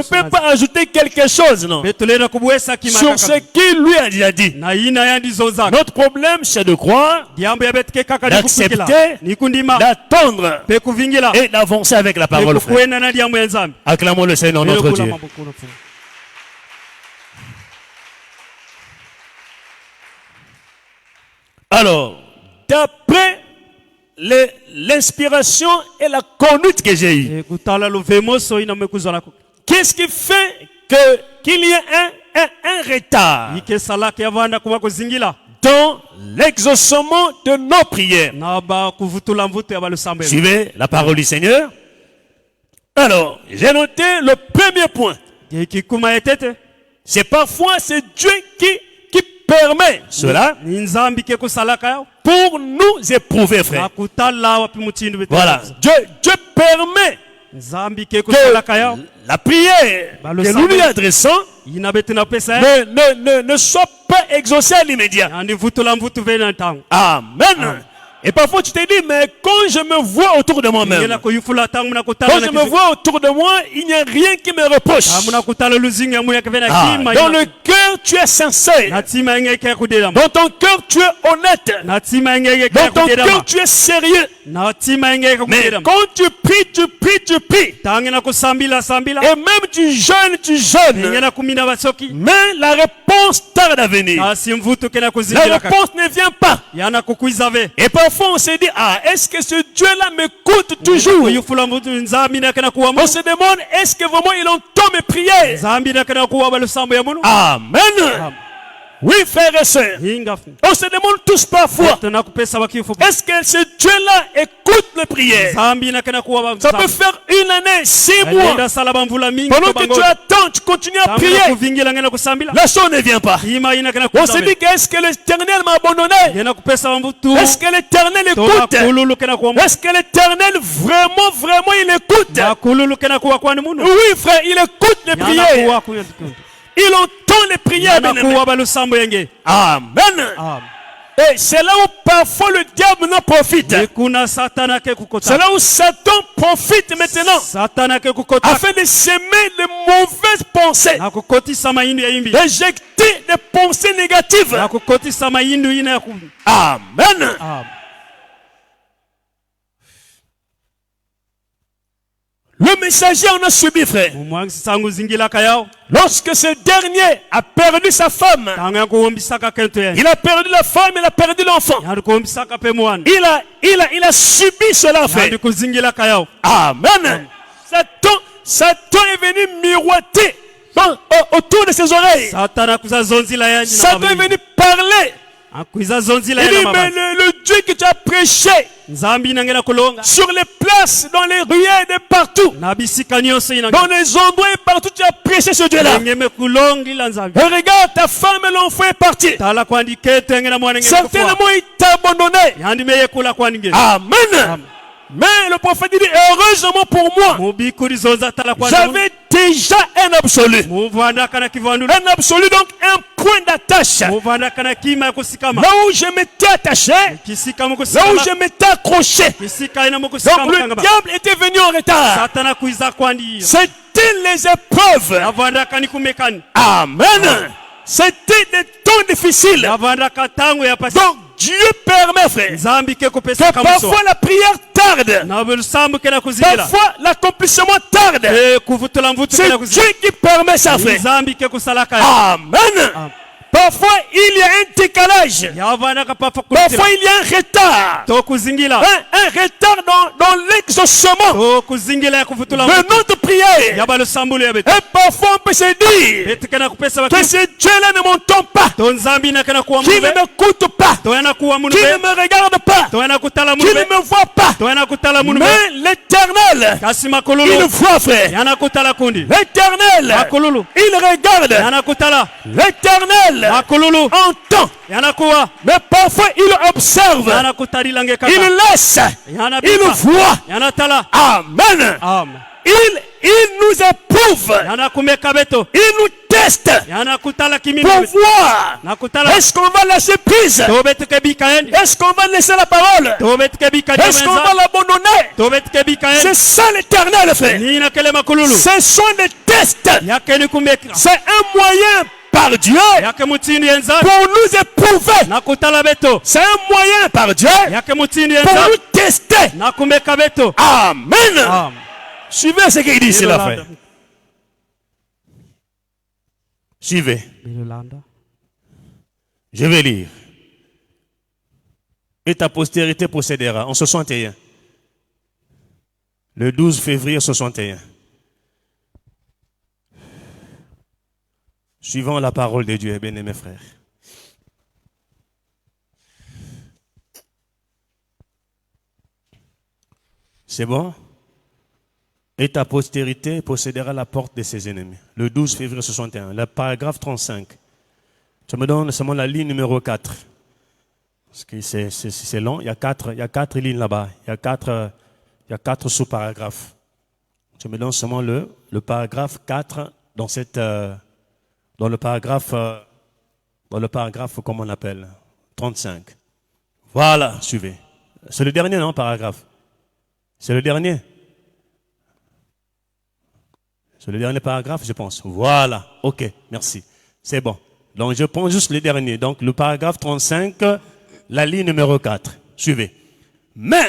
S3: peut pas ajouter quelque chose, non, sur ce qu'il lui a déjà dit. Notre problème, c'est de croire, d'accepter, d'attendre et d'avancer avec la parole, frère. Acclamons le Seigneur, notre Dieu. Alors, d'après l'inspiration et la conduite que j'ai eue, qu'est-ce qui fait qu'il y ait un retard dans l'exaucement de nos prières? Suivez la parole du Seigneur. Alors, j'ai noté le premier point. C'est parfois c'est Dieu qui permet cela pour nous éprouver, frère. Voilà, Dieu permet que la prière que nous lui adressons ne soit pas exaucée à l'immédiat. Amen. Et parfois tu te dis, mais quand je me vois autour de moi-même, quand je me vois autour de moi, il n'y a rien qui me reproche. Dans le cœur, tu es sincère. Dans ton cœur, tu es honnête. Dans ton cœur, tu es sérieux. Mais quand tu pries. Et même tu jeûnes. Mais la réponse tarde à venir. La réponse ne vient pas. Et parfois on se dit, est-ce que ce Dieu-là m'écoute toujours? On se demande, est-ce que vraiment il entend mes prières? Amen. Oui, frères et sœurs, on se demande tous parfois, est-ce que ce Dieu-là écoute les prières? Ça peut faire 1 année, 6 mois. Pendant que tu attends, tu continues à prier. La chose ne vient pas. On se dit, est-ce que l'Éternel m'a abandonné? Est-ce que l'Éternel écoute? Est-ce que l'Éternel vraiment il écoute? Oui, frère, il écoute les prières. Il entend les prières. Amen. Et c'est là où parfois le diable n'en profite.
S4: kuna satana ke kukota.
S3: C'est là où Satan profite maintenant
S4: Satana ke kukota.
S3: afin de semer les mauvaises pensées,
S4: Na kukotisa maindu ya imbi.
S3: d'éjecter des pensées négatives.
S4: Na kukotisa maindu ina ya ku.
S3: Amen. Le messager en a subi, frère.
S4: Umwangisi sangu zingila kayao.
S3: Lorsque ce dernier a perdu sa femme,
S4: Tangu ya kuombisaka kento ya.
S3: il a perdu la femme, il a perdu l'enfant.
S4: Yandu kuombisaka pe mwana.
S3: Il a subi cela, frère.
S4: Yandu kuzingila kayao.
S3: Amen. Satan est venu miroiter autour de ses oreilles.
S4: Satana kuza zonzila ya.
S3: Satan est venu parler.
S4: Akuiza zonzila
S3: Il
S4: ya.
S3: dit, mais le Dieu que tu as prêché
S4: Nzambi nangela kulonga.
S3: sur les places, dans les ruelles et partout,
S4: Nabisika nyonso ina.
S3: dans les endroits et partout, tu as prêché ce Dieu-là.
S4: Ngeme kulongi la Nzambi.
S3: Et regarde, ta femme et l'enfant est parti.
S4: Tala kwandi keto ngena mwana ngena kufwa.
S3: Certainement, il t'a abandonné.
S4: Yandi meye kula kwandi ngena.
S3: Amen. Mais le prophète dit, heureusement pour moi,
S4: Mubi kuri zonza tala kwandi.
S3: j'avais déjà un absolu.
S4: Muvanda kana kivandu.
S3: Un absolu, donc un point d'attache.
S4: Muvanda kana kima kusikama.
S3: Là où je m'étais attaché,
S4: Kisika
S3: là
S4: mukusikama.
S3: où je m'étais accroché.
S4: Kisika ina mukusikama.
S3: Donc le diable était venu en retard.
S4: Satana kuiza kwandi.
S3: C'était les épreuves.
S4: Navanda kani kumekani.
S3: Amen. C'était des temps difficiles.
S4: Navanda katangu ya pasi.
S3: Donc Dieu permet, frère,
S4: Nzambi ke
S3: que
S4: kupesa kamuso.
S3: parfois la prière tarde.
S4: Na bulsambu kena kuzingila.
S3: Parfois l'accomplissement tarde.
S4: Kuvutula mvutu
S3: C'est
S4: kena
S3: Dieu
S4: kuzingila.
S3: qui permet ça, frère.
S4: Nzambi ke kusalaka.
S3: Amen. Parfois il y a un décalage.
S4: Yavanda kapafa
S3: Parfois
S4: kuzingila.
S3: il y a un retard.
S4: To kuzingila.
S3: Un retard dans l'exaucement
S4: To kuzingila ya kuvutula
S3: de
S4: mvutu.
S3: notre prière.
S4: Yabalo sambulu ya betu.
S3: Et parfois on peut se dire
S4: Betu kena kupesa
S3: que
S4: watu.
S3: ce Dieu-là ne m'entend pas,
S4: To Nzambi na kena kuwa
S3: qu'il ne
S4: munube.
S3: m'écoute pas,
S4: To yana kuwa
S3: qu'il
S4: munube.
S3: ne me regarde pas,
S4: To yana kutala
S3: qu'il ne
S4: munube.
S3: me voit pas.
S4: To yana kutala munube.
S3: Mais l'Éternel,
S4: Kasima
S3: il
S4: kululu.
S3: voit, frère.
S4: Yana kutala kundi.
S3: L'Éternel,
S4: Makululu.
S3: il regarde.
S4: Yana kutala.
S3: L'Éternel
S4: Makululu.
S3: entend.
S4: Yana kuwa.
S3: Mais parfois il observe.
S4: Yana kutali lange kaka.
S3: Il laisse.
S4: Yana
S3: Il
S4: bika.
S3: voit.
S4: Yana tala.
S3: Amen.
S4: Amen.
S3: Il nous éprouve.
S4: Yana kumeka beto.
S3: Il nous teste
S4: Yana kutala kimimi.
S3: pour voir.
S4: Na kutala.
S3: Est-ce qu'on va lâcher prise?
S4: To betu ke bika endi.
S3: Est-ce qu'on va laisser la parole?
S4: To betu ke bika
S3: Est-ce qu'on va
S4: jemenza.
S3: l'abandonner?
S4: To betu ke bika
S3: C'est
S4: endi.
S3: ça l'Éternel, frère.
S4: Nina kele makululu.
S3: Ce sont des tests.
S4: Yake ni kumeka.
S3: C'est un moyen par Dieu
S4: Yake mutindi yenza.
S3: pour nous éprouver.
S4: Na kutala beto.
S3: C'est un moyen par Dieu
S4: Yake mutindi
S3: pour
S4: yenza.
S3: nous tester.
S4: Na kumeka beto.
S3: Amen.
S4: Amen.
S3: Suivez ce qu'il dit ici, là, frère. Suivez. Je vais lire. Et ta postérité possédera en 61. Le 12 février 61. Suivant la parole de Dieu, bien-aimés frères. C'est bon? Et ta postérité possédera la porte de ses ennemis. Le 12 février 61. Le paragraphe 35. Tu me donnes seulement la ligne numéro 4. Parce que c'est long. Il y a quatre lignes là-bas. Il y a quatre sous-paragraphes. Tu me donnes seulement le paragraphe 4 dans le paragraphe, comment on appelle? 35. Voilà, suivez. C'est le dernier, non, paragraphe? C'est le dernier? C'est le dernier paragraphe, je pense. Voilà. Ok, merci. C'est bon. Donc, je prends juste le dernier. Donc, le paragraphe 35, la ligne numéro 4. Suivez. Mais,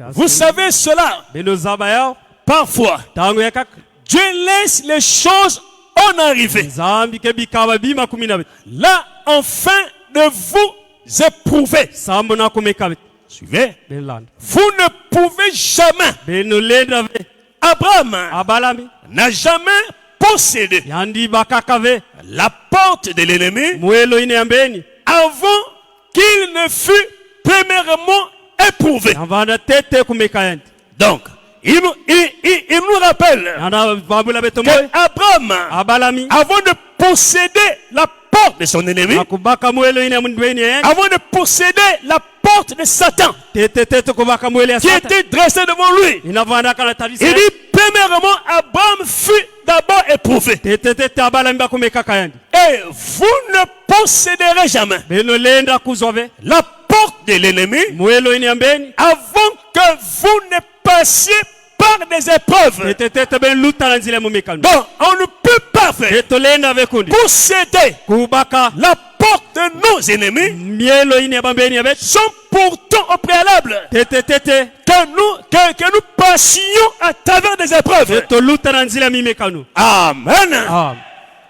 S3: vous savez cela, parfois, Dieu laisse les choses en arriver. Là, afin de vous éprouver. Suivez. Vous ne pouvez jamais. Abraham n'a jamais possédé la porte de l'ennemi avant qu'il ne fût premièrement éprouvé. Donc, il nous rappelle qu'Abraham, avant de posséder la porte de son ennemi,
S4: nakubaka mwelo ine mndweni yengi
S3: avant de posséder la porte de Satan
S4: tete kubaka mwelo ya
S3: qui
S4: sata
S3: était dressée devant lui.
S4: inavandaka na
S3: Il
S4: tabisa
S3: dit, premièrement, Abraham fut d'abord éprouvé.
S4: tete abalami bakumekaka yandi
S3: Et vous ne posséderez jamais
S4: beno lenda kuzove
S3: la porte de l'ennemi
S4: mwelo ine yambeni
S3: avant que vous ne passiez par des épreuves.
S4: tete ben luta na nzile mumekano
S3: Donc, on ne peut pas faire
S4: tete lenda vekundi
S3: posséder
S4: kubaka
S3: la porte de nos ennemis
S4: mielo ine bambeni yabet
S3: sans pourtant au préalable
S4: tete
S3: que nous passions à travers des épreuves.
S4: tete luta na nzile mimekano
S3: Amen.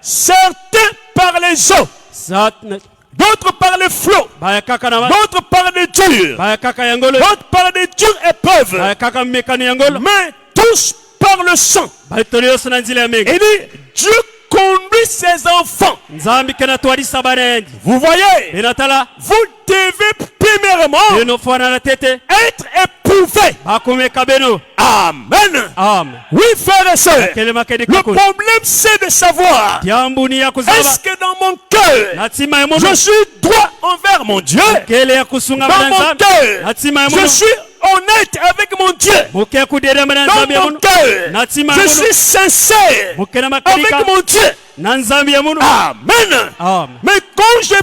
S3: Certains par les eaux,
S4: satna
S3: d'autres par les flots,
S4: bayakaka na
S3: d'autres par les durs,
S4: bayakaka yangolo
S3: d'autres par des dures épreuves,
S4: bayakaka mimekano yangolo
S3: mais tous par le sang.
S4: bayitolioso na nzile yameki
S3: Il dit, Dieu conduit ses enfants.
S4: nzambi kena twalisa bana yendi
S3: Vous voyez,
S4: benatala
S3: vous devez premièrement
S4: benofana na tete
S3: être éprouvé.
S4: bakumeka beno
S3: Amen.
S4: amen
S3: Oui, frères et sœurs,
S4: kelema kedi
S3: le
S4: kakulu
S3: problème c'est de savoir,
S4: tiambuni ya
S3: est-ce
S4: kuzaba
S3: que dans mon cœur,
S4: natima ya
S3: je
S4: mono
S3: suis droit envers mon Dieu?
S4: kele ya kusunga
S3: Dans
S4: bana
S3: mon
S4: nzambi
S3: cœur,
S4: natima ya
S3: je
S4: mono
S3: suis honnête avec mon Dieu.
S4: muke kuderema na
S3: Dans
S4: nzambi ya
S3: mon
S4: mono
S3: cœur,
S4: natima ya
S3: je
S4: mono
S3: suis sincère
S4: mukena
S3: avec
S4: makedika
S3: mon Dieu.
S4: na nzambi ya mono
S3: Amen.
S4: amen
S3: Mais quand je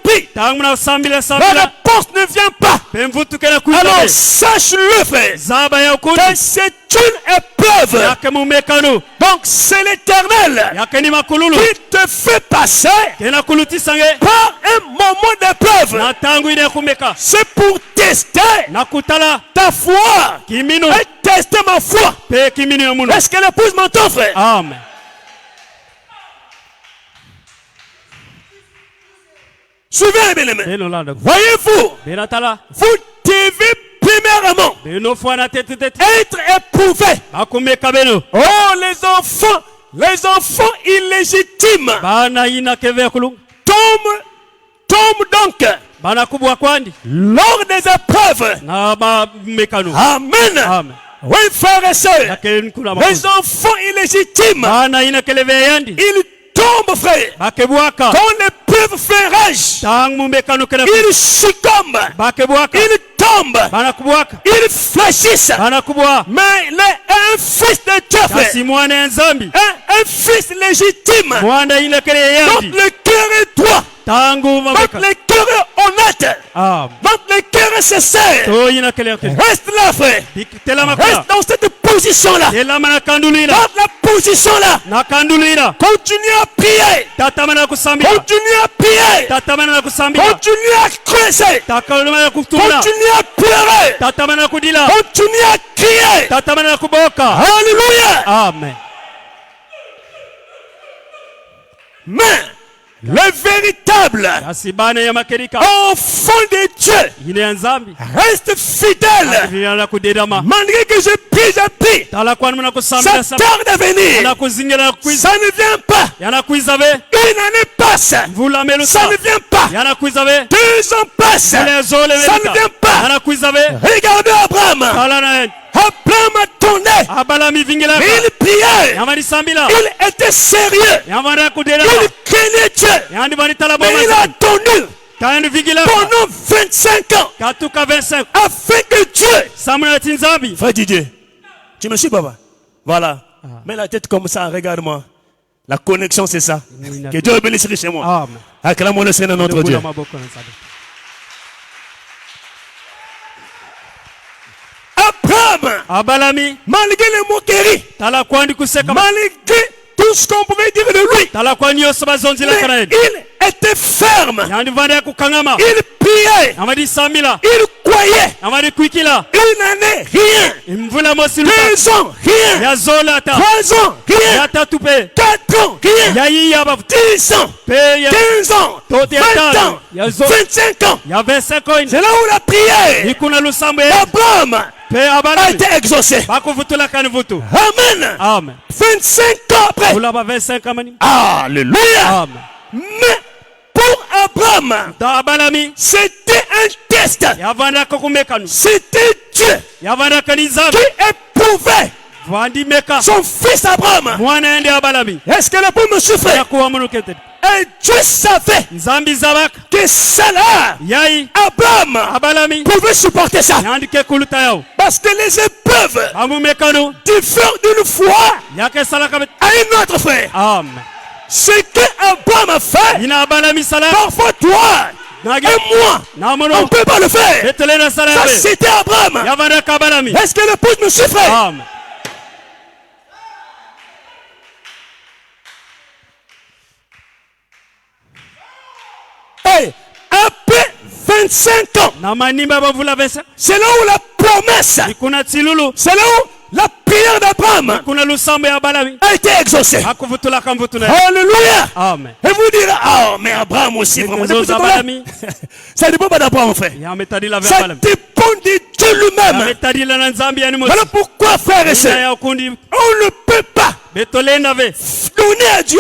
S3: prie,
S4: tangu na sambila
S3: la
S4: sambila
S3: réponse ne vient pas.
S4: pemvutu kena
S3: Alors
S4: kuitabe
S3: sache-le, frère,
S4: zaba ya ukundi
S3: que c'est une épreuve.
S4: yake mumekano
S3: Donc c'est l'Éternel
S4: yake ni makululu
S3: qui te fait passer
S4: kena kulutisange
S3: par un moment d'épreuve.
S4: na tangu ine kumeka
S3: C'est pour tester
S4: na kutala
S3: ta foi
S4: kimino
S3: et tester ma foi.
S4: pe kimino ya mono
S3: Est-ce que l'épouse m'entend, frère?
S4: amen
S3: Suivez, bien-aimés.
S4: beno landa
S3: Voyez-vous,
S4: benatala
S3: vous devez premièrement
S4: beno fwana tete
S3: être éprouvé.
S4: bakumeka beno
S3: Oh, les enfants illégitimes
S4: bana ina keve kulungu
S3: tombent donc
S4: bana kubwa kwandi
S3: lors des épreuves.
S4: na ba mekano
S3: Amen.
S4: amen
S3: Oui, frères et sœurs,
S4: yake nkula
S3: les
S4: makuzi
S3: enfants illégitimes,
S4: bana ina keleve yandi
S3: ils tombent, frère.
S4: bakebwaka
S3: Quand l'épreuve fait rage,
S4: tangu mumekano kena
S3: ils succombent,
S4: bakebwaka
S3: ils tombent,
S4: bana kubwaka
S3: ils fléchissent.
S4: bana kubwa
S3: Mais un fils de Dieu, frère,
S4: kasi mwana ya nzambi
S3: un fils légitime,
S4: mwana ina kele
S3: dont
S4: yandi
S3: le cœur est droit,
S4: tangu
S3: dont
S4: mameka
S3: le cœur est honnête,
S4: amen
S3: dont le cœur est sincère.
S4: to ina kele yake
S3: Reste là, frère.
S4: tela makula
S3: Reste dans cette position-là.
S4: tela mana kandulina
S3: Dans la position-là.
S4: na kandulina
S3: Continue à prier.
S4: tatamana kusambira
S3: Continue à prier.
S4: tatamana kusambira
S3: Continue à creuser.
S4: takaluma kutuna
S3: Continue à pleurer.
S4: tatamana kudila
S3: Continue à crier.
S4: tatamana kuboka
S3: Alléluia.
S4: amen
S3: Mais le véritable
S4: kasi bana ya makerika
S3: enfant de Dieu
S4: ine ya nzambi
S3: reste fidèle.
S4: vina kudedama
S3: Malgré que je prie,
S4: tala kwani mna
S3: ça
S4: kusambira sana
S3: tarde à venir.
S4: na kuzingira kwiza
S3: Ça ne vient pas.
S4: yana kwiza be
S3: Une année passe.
S4: vula melusa
S3: Ça ne vient pas.
S4: yana kwiza be
S3: 2 ans passent.
S4: zile zole
S3: Ça ne vient pas.
S4: yana kwiza be
S3: Regardez Abraham.
S4: tala na
S3: Abraham attendait.
S4: abala mivingila
S3: Il priait.
S4: yamani sambila
S3: Il était sérieux.
S4: yamana kudedama
S3: Il craignait Dieu.
S4: yandi bani tala
S3: Mais il
S4: boma
S3: a attendu
S4: kayandi vingila
S3: pendant 25 ans
S4: katuka 25
S3: afin que Dieu.
S4: samuna tinzambi
S3: Frère Didier, tu me suis, papa? Voilà. Mets la tête comme ça, regarde-moi. La connexion, c'est ça. Que Dieu bénisse chez moi.
S4: amen
S3: Acclamons le Seigneur notre Dieu.
S4: maboko na nzambi
S3: Abraham,
S4: abalami
S3: malgré les moqueries,
S4: tala kwandi kuseka
S3: malgré tout ce qu'on pouvait dire de lui,
S4: tala kwani yose bazonzila
S3: mais
S4: kana
S3: il était ferme.
S4: yandi vanda kukangama
S3: Il priait.
S4: amadi samila
S3: Il croyait.
S4: amadi kwikila
S3: Une année, rien.
S4: imvula mosilu
S3: 2 ans, rien.
S4: ya zola ta
S3: 3 ans, rien.
S4: ya tatu pe
S3: 4 ans, rien.
S4: ya yiya ba
S3: 10 ans,
S4: pe ya
S3: 15 ans,
S4: Tot ya
S3: 20
S4: tano.
S3: ans,
S4: Ya zo-
S3: 25 ans.
S4: ya 25 coin
S3: C'est là où la prière
S4: ikuna lusambo
S3: d'Abraham
S4: pe
S3: a
S4: abalami
S3: été exaucée.
S4: bakuvutula kani vutu
S3: Amen.
S4: amen
S3: 25 ans après.
S4: vula ba 25 amani
S3: Alléluia.
S4: amen
S3: Mais pour Abraham,
S4: ta abalami
S3: c'était un test.
S4: ya vanda kokumekanu
S3: C'était Dieu
S4: ya vanda kani
S3: qui
S4: nzambi
S3: éprouvait
S4: vandimeka
S3: son fils Abraham.
S4: mwana ende abalami
S3: Est-ce que le peuple me souffrait?
S4: yakuwa munukete
S3: Et Dieu savait
S4: nzambi zabaka
S3: que cela,
S4: yai
S3: Abraham
S4: abalami
S3: pouvait supporter ça.
S4: yandike kuluta yao
S3: Parce que les épreuves
S4: bamumekano
S3: diffèrent d'une foi
S4: yake salaka bet
S3: à une autre, frère.
S4: amen
S3: Ce que Abraham a fait,
S4: ina abalami sala
S3: parfois toi
S4: nage
S3: et moi, on
S4: namono
S3: ne peut pas le faire.
S4: betelena sala
S3: Ça,
S4: yabe
S3: c'était Abraham.
S4: yavanda kabalami
S3: Est-ce que le peuple me souffrait?
S4: amen
S3: Et après 25 ans,
S4: na manimba bavula besa
S3: c'est là où la promesse,
S4: ikuna tsilulu
S3: c'est là où la prière d'Abraham
S4: kuna lusambo ya balami
S3: a été exaucée.
S4: akuvutula kamvutuna
S3: Alléluia.
S4: amen
S3: Et vous direz, ah, mais Abraham aussi, vraiment.
S4: Ngezo za balami
S3: Ça ne dépend pas d'Abraham, frère.
S4: yametadila
S3: Ça
S4: balami
S3: dépend de Dieu lui-même.
S4: yametadila na nzambi yani mo
S3: Voilà pourquoi, frère et
S4: ina
S3: sœurs,
S4: ya kundi
S3: on ne peut pas
S4: betolenda ve
S3: donner à Dieu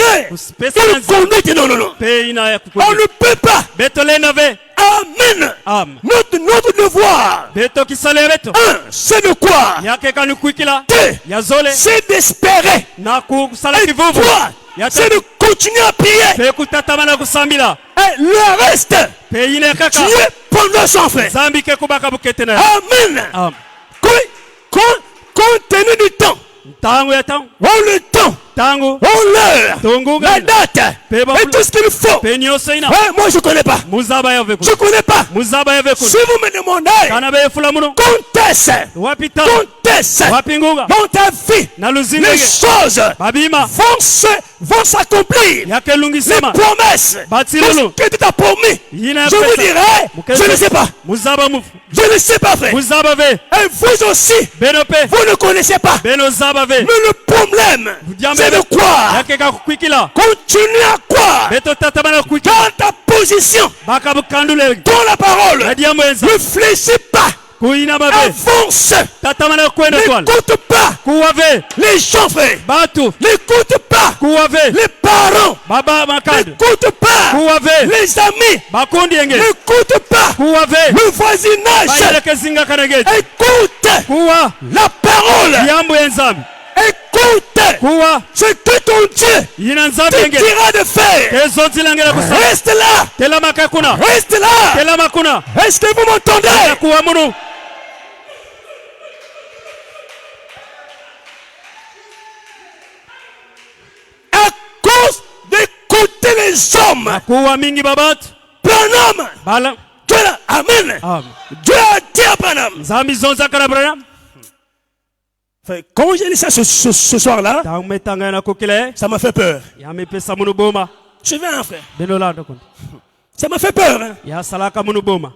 S4: pesa
S3: une
S4: na nzambi
S3: conduite. Non, non, non.
S4: pe ina ya
S3: On
S4: kukundi
S3: ne peut pas.
S4: betolenda ve
S3: Amen.
S4: amen
S3: Notre devoir,
S4: beto kisale beto
S3: c'est de quoi?
S4: yake kanu kuikila
S3: Deux,
S4: yazole
S3: c'est d'espérer.
S4: na kusala
S3: Et
S4: kivuvu
S3: trois, c'est de continuer à prier.
S4: pe kutatamana kusambila
S3: Et le reste,
S4: pe ine kaka
S3: Dieu pendant son frère.
S4: zambi ke kubaka bukete na
S3: Amen.
S4: amen
S3: Compte tenu du temps,
S4: tangu ya tangu
S3: le temps,
S4: tangu
S3: l'heure,
S4: Tonguga.
S3: la date, et tout ce qu'il faut.
S4: pe nyoso ina
S3: Ouais, moi je ne connais pas.
S4: muzaba yave
S3: Je ne connais pas.
S4: muzaba yave
S3: Si vous me demandez,
S4: kana be fula muno
S3: quand est-ce
S4: wapi tangu wapi nguga
S3: dans ta vie,
S4: na
S3: les
S4: luzindege
S3: choses
S4: babima
S3: vont s'accomplir.
S4: yake
S3: Les
S4: lungisema
S3: promesses, tout
S4: batilulu
S3: ce que tu t'as promis,
S4: yina
S3: je vous dirai, je ne sais pas.
S4: muzaba mufu
S3: Je ne sais pas, frère.
S4: muzaba ve
S3: Et vous aussi,
S4: beno pe
S3: vous ne connaissez pas.
S4: beno zaba ve
S3: Mais le problème, c'est de croire.
S4: yake kakukwikila
S3: Continue à croire
S4: beto tatamana kukwikila
S3: dans ta position,
S4: baka bukandule
S3: dans la parole.
S4: adiambo enza
S3: Ne fléchis pas.
S4: kuina babe
S3: Avance.
S4: tatamana kwenda twala
S3: N'écoute pas
S4: kuwave
S3: les gens, frère.
S4: batu
S3: N'écoute pas
S4: kuwave
S3: les parents.
S4: baba makande
S3: N'écoute pas
S4: kuwave
S3: les amis.
S4: bakundi enge
S3: N'écoute pas
S4: kuwave
S3: le voisinage.
S4: bayeleke zinga kanegeti
S3: Écoute
S4: kuwa
S3: la parole.
S4: yambo enzambi
S3: Écoute
S4: kuwa
S3: ce que ton Dieu
S4: yina nzambi
S3: te
S4: enge
S3: dira de faire.
S4: kezonzilangela kusa
S3: Reste là.
S4: telama kakuna
S3: Reste là.
S4: telama kuna
S3: Est-ce que vous m'entendez?
S4: kuwa munu
S3: À cause d'écouter les hommes,
S4: kuwa mingi babatu
S3: Branham,
S4: bala
S3: Dieu l'a, amen.
S4: amen
S3: Dieu a dit à Branham.
S4: nzambi zonza kana branam
S3: Quand j'ai lu ça ce soir-là,
S4: tametanga na kokile
S3: ça m'a fait peur.
S4: yamepesa munu boma
S3: Je vais, frère.
S4: beno lando kundi
S3: Ça m'a fait peur. Hein.
S4: ya salaka munu boma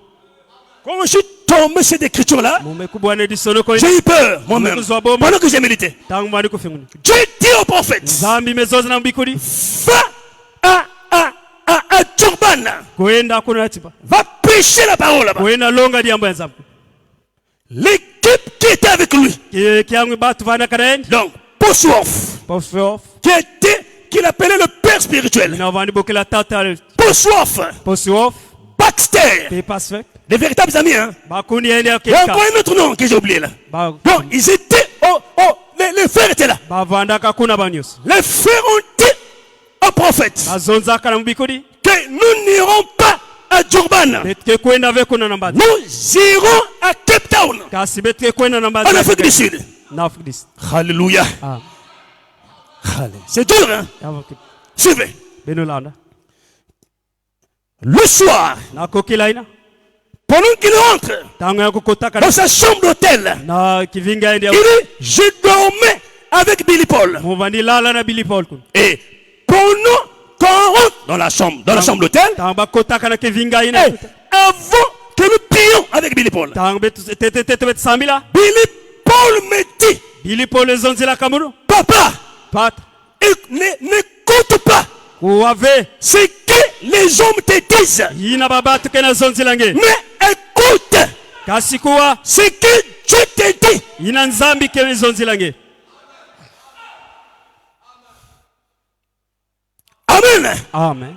S3: Quand je suis tombé cette écriture-là,
S4: mumekubwana disono ko
S3: j'ai eu peur moi-même.
S4: Umekuzwa boma.
S3: Pendant que j'ai médité.
S4: tangu mani kufinguni
S3: Dieu dit au prophète,
S4: nzambi mezoza na mbikudi
S3: va à Turban,
S4: kuenda kuna tiba
S3: va prêcher la parole là-bas.
S4: kuenda longa diambo ya nzambi
S3: L'équipe qui était avec lui,
S4: kiangu batu vana kanaendi
S3: donc Bosworth,
S4: posfof
S3: qu'il appelait le père spirituel,
S4: ina vani bokela tata
S3: Bosworth,
S4: posfof
S3: Baxter,
S4: pe pasfek
S3: des véritables amis. Hein.
S4: bakundi ende
S3: Il y a
S4: akeka
S3: encore un autre nom que j'ai oublié là.
S4: ba
S3: Donc, ils étaient, les frères étaient là.
S4: bavanda kakuna banyos
S3: Les frères ont dit au prophète
S4: bazonza kana mbikudi
S3: que nous n'irons pas à Durban.
S4: betke kwenda ve kuna namba
S3: Nous irons à Cape Town,
S4: kasi betke kwenda namba
S3: en Afrique du Sud.
S4: na Afrique du Sud.
S3: Alléluia.
S4: Ah,
S3: C'est dur, hein?
S4: yavoke
S3: Suivez.
S4: beno landa
S3: Le soir,
S4: na kokila ina
S3: pendant qu'il rentre
S4: tangu ya kukotaka
S3: dans sa chambre d'hôtel,
S4: na kivinga ende
S3: il dit, je dormais avec Billy Paul.
S4: muvandi lala na Billy Paul kun
S3: Et pendant qu'on rentre dans la chambre d'hôtel,
S4: tangu bakotaka na kivinga ina
S3: et avant que nous prions avec Billy Paul,
S4: tangu betu tete bet sambila
S3: Billy Paul me dit,
S4: Billy Paul zonzila kamuru
S3: papa,
S4: pat
S3: n'écoute pas
S4: kuwave
S3: ce que les hommes te disent,
S4: yina babatu kena zonzila nge
S3: mais écoute
S4: kasi kuwa
S3: ce que Dieu te dit.
S4: yina nzambi kena zonzila nge
S3: Amen.
S4: amen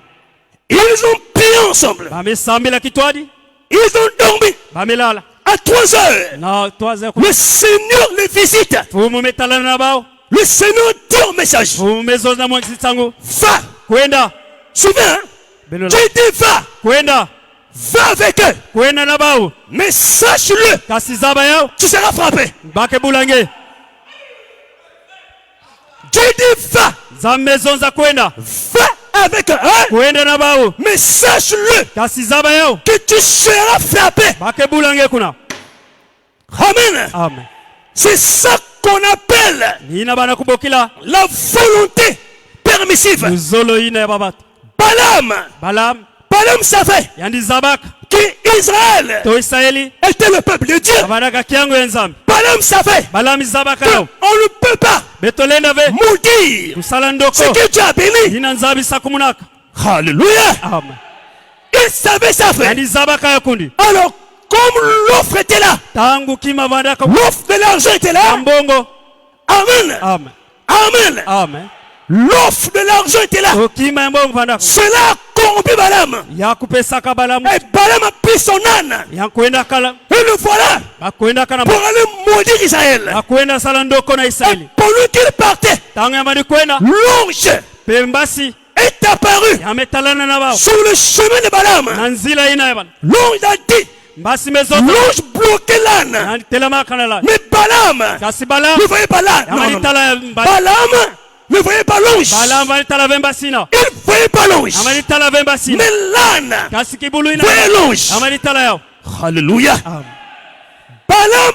S3: Ils ont prié ensemble.
S4: bame sambila kitwadi
S3: Ils ont dormi
S4: bame lala
S3: à 3 heures,
S4: na 3 heures
S3: le Seigneur les visite.
S4: mumetalana na bao
S3: Le Seigneur dit au message,
S4: mumezo na mwanzi tsangu
S3: va.
S4: kwenda
S3: Souviens,
S4: Benola
S3: Dieu dit va.
S4: kwenda
S3: Va avec eux.
S4: kwenda na bao
S3: Mais sache-le,
S4: kasi zaba yao
S3: tu seras frappé.
S4: bake bulange
S3: Dieu dit va.
S4: zamezonza kwenda
S3: Va avec eux. Hein?
S4: kwenda na bao
S3: Mais sache-le
S4: kasi zaba yao
S3: que tu seras frappé.
S4: bake bulange kuna
S3: Amen.
S4: amen
S3: C'est ça qu'on appelle
S4: nina bana kubokila
S3: la volonté permissive.
S4: muzolo ina ya babatu
S3: Balaam
S4: balam
S3: savait
S4: yandi zabaka
S3: qu'Israël
S4: to Israeli
S3: était le peuple de Dieu.
S4: abanaka kiango enzambi
S3: Balaam savait
S4: balam zabaka yao
S3: qu'on ne peut pas
S4: betolenda ve
S3: maudire
S4: kusala ndoko
S3: ce que Dieu a béni.
S4: nina nzabi sakumunaka
S3: Alléluia.
S4: amen
S3: Il savait ça fait.
S4: yandi zabaka ya kundi
S3: Alors, comme l'offre était là,
S4: tangu kima vandaka
S3: l'offre de l'argent était là.
S4: mbongo
S3: Amen.
S4: amen
S3: Amen.
S4: amen
S3: L'offre de l'argent était là.
S4: okima mbongo vandaka
S3: Cela a corrompu Balaam.
S4: yakupesaka balamu
S3: Et Balaam a pris son âne.
S4: yakwenda kala
S3: Et le voilà
S4: bakwenda kana
S3: pour aller maudire Israël.
S4: bakwenda sala ndoko na
S3: Et
S4: Israeli
S3: pendant qu'il partait,
S4: tangu yamadi kwenda
S3: l'ange
S4: pembasi
S3: est apparu
S4: yametalana na bao
S3: sur le chemin de Balaam.
S4: na nzila ina ya bana
S3: L'ange a dit,
S4: mbasi mezoto
S3: l'ange bloquait l'âne.
S4: yandi telema kana la
S3: Mais Balaam
S4: kasi balamu
S3: ne voyait pas l'âne. Non, non,
S4: yamadi
S3: non.
S4: tala
S3: Balaam ne voyait pas l'ange.
S4: balamu bali tala vembasina
S3: Il ne voyait pas l'ange.
S4: yamadi tala vembasina
S3: Mais l'âne
S4: kasi kibulu ina
S3: voyait l'ange.
S4: yamadi tala yao
S3: Alléluia. Balaam